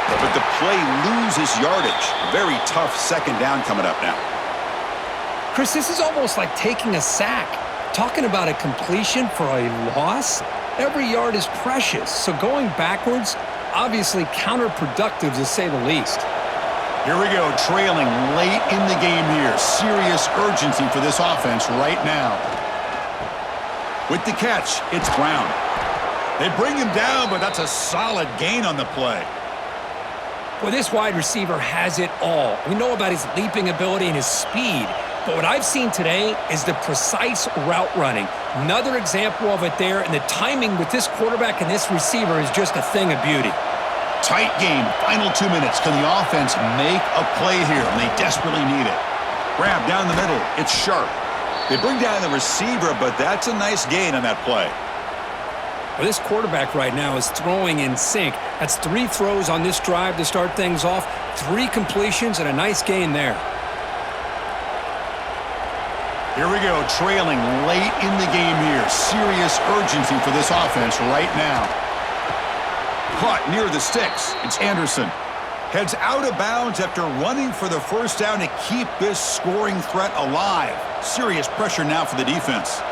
But the play loses yardage. Very tough 2nd down coming up now. Chris, this is almost like taking a sack. Talking about a completion for a loss, every yard is precious. So going backwards, obviously counterproductive to say the least. Here we go, trailing late in the game here. Serious urgency for this offense right now. With the catch, it's Brown. They bring him down, but that's a solid gain on the play. Well, this wide receiver has it all. We know about his leaping ability and his speed, but what I've seen today is the precise route running. Another example of it there, and the timing with this quarterback and this receiver is just a thing of beauty. Tight game, final 2 minutes. Can the offense make a play here? And they desperately need it. Grab down the middle, it's Sharp. They bring down the receiver, but that's a nice gain on that play. Well, this quarterback right now is throwing in sync. That's 3 throws on this drive to start things off, 3 completions, and a nice gain there. Here we go, trailing late in the game here. Serious urgency for this offense right now. Caught near the sticks. It's Anderson. Heads out of bounds after running for the 1st down to keep this scoring threat alive. Serious pressure now for the defense.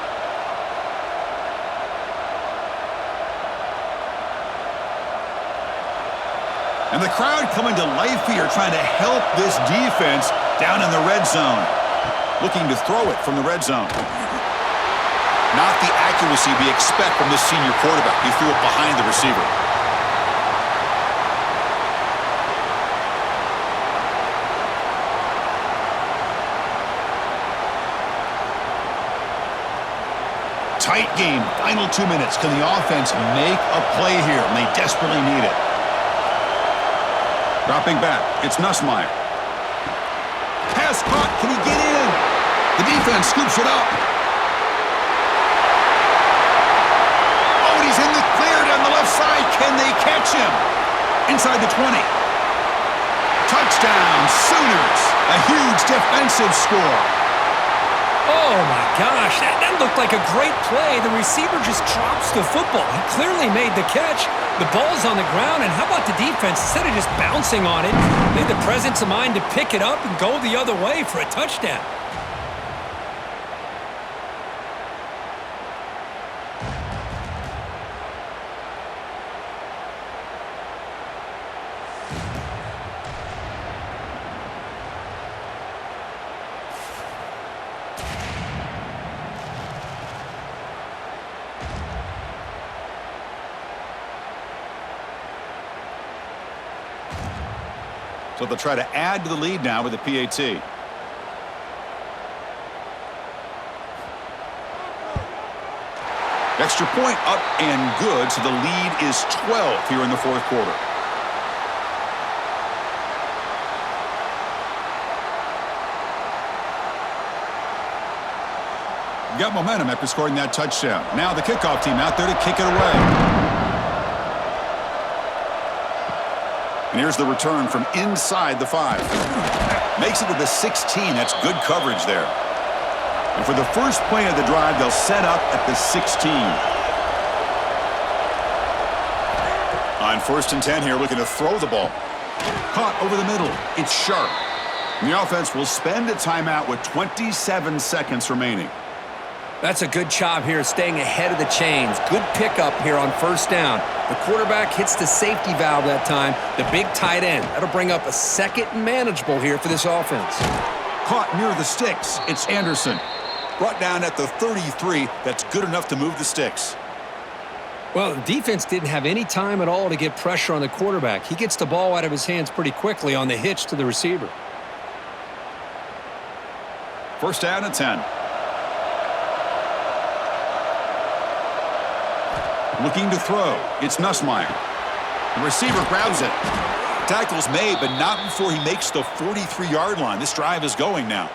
And the crowd coming to life here, trying to help this defense down in the red zone. Looking to throw it from the red zone. Not the accuracy we expect from this senior quarterback. He threw it behind the receiver. Tight game, final 2 minutes. Can the offense make a play here? And they desperately need it. Dropping back, it's Nussmeier. Pass caught, can he get in? The defense scoops it up. Oh, and he's in the clear down the left side. Can they catch him? Inside the 20. Touchdown, Sooners. A huge defensive score. Oh, my gosh. That looked like a great play. The receiver just drops the football. He clearly made the catch. The ball's on the ground, and how about the defense? Instead of just bouncing on it, they had the presence of mind to pick it up and go the other way for a touchdown. So they'll try to add to the lead now with a PAT. Extra point up and good, so the lead is 12 here in the fourth quarter. Got momentum after scoring that touchdown. Now the kickoff team out there to kick it away. And here's the return from inside the 5. Makes it to the 16. That's good coverage there. And for the first play of the drive, they'll set up at the 16. On 1st and 10 here, looking to throw the ball. Caught over the middle. It's sharp. And the offense will spend a timeout with 27 seconds remaining. That's a good job here staying ahead of the chains. Good pickup here on 1st down. The quarterback hits the safety valve that time, the big tight end. That'll bring up a 2nd and manageable here for this offense. Caught near the sticks. It's Anderson. Brought down at the 33. That's good enough to move the sticks. Well, the defense didn't have any time at all to get pressure on the quarterback. He gets the ball out of his hands pretty quickly on the hitch to the receiver. 1st down and 10. Looking to throw. It's Nussmeier. The receiver grabs it. Tackle's made, but not before he makes the 43-yard line. This drive is going now.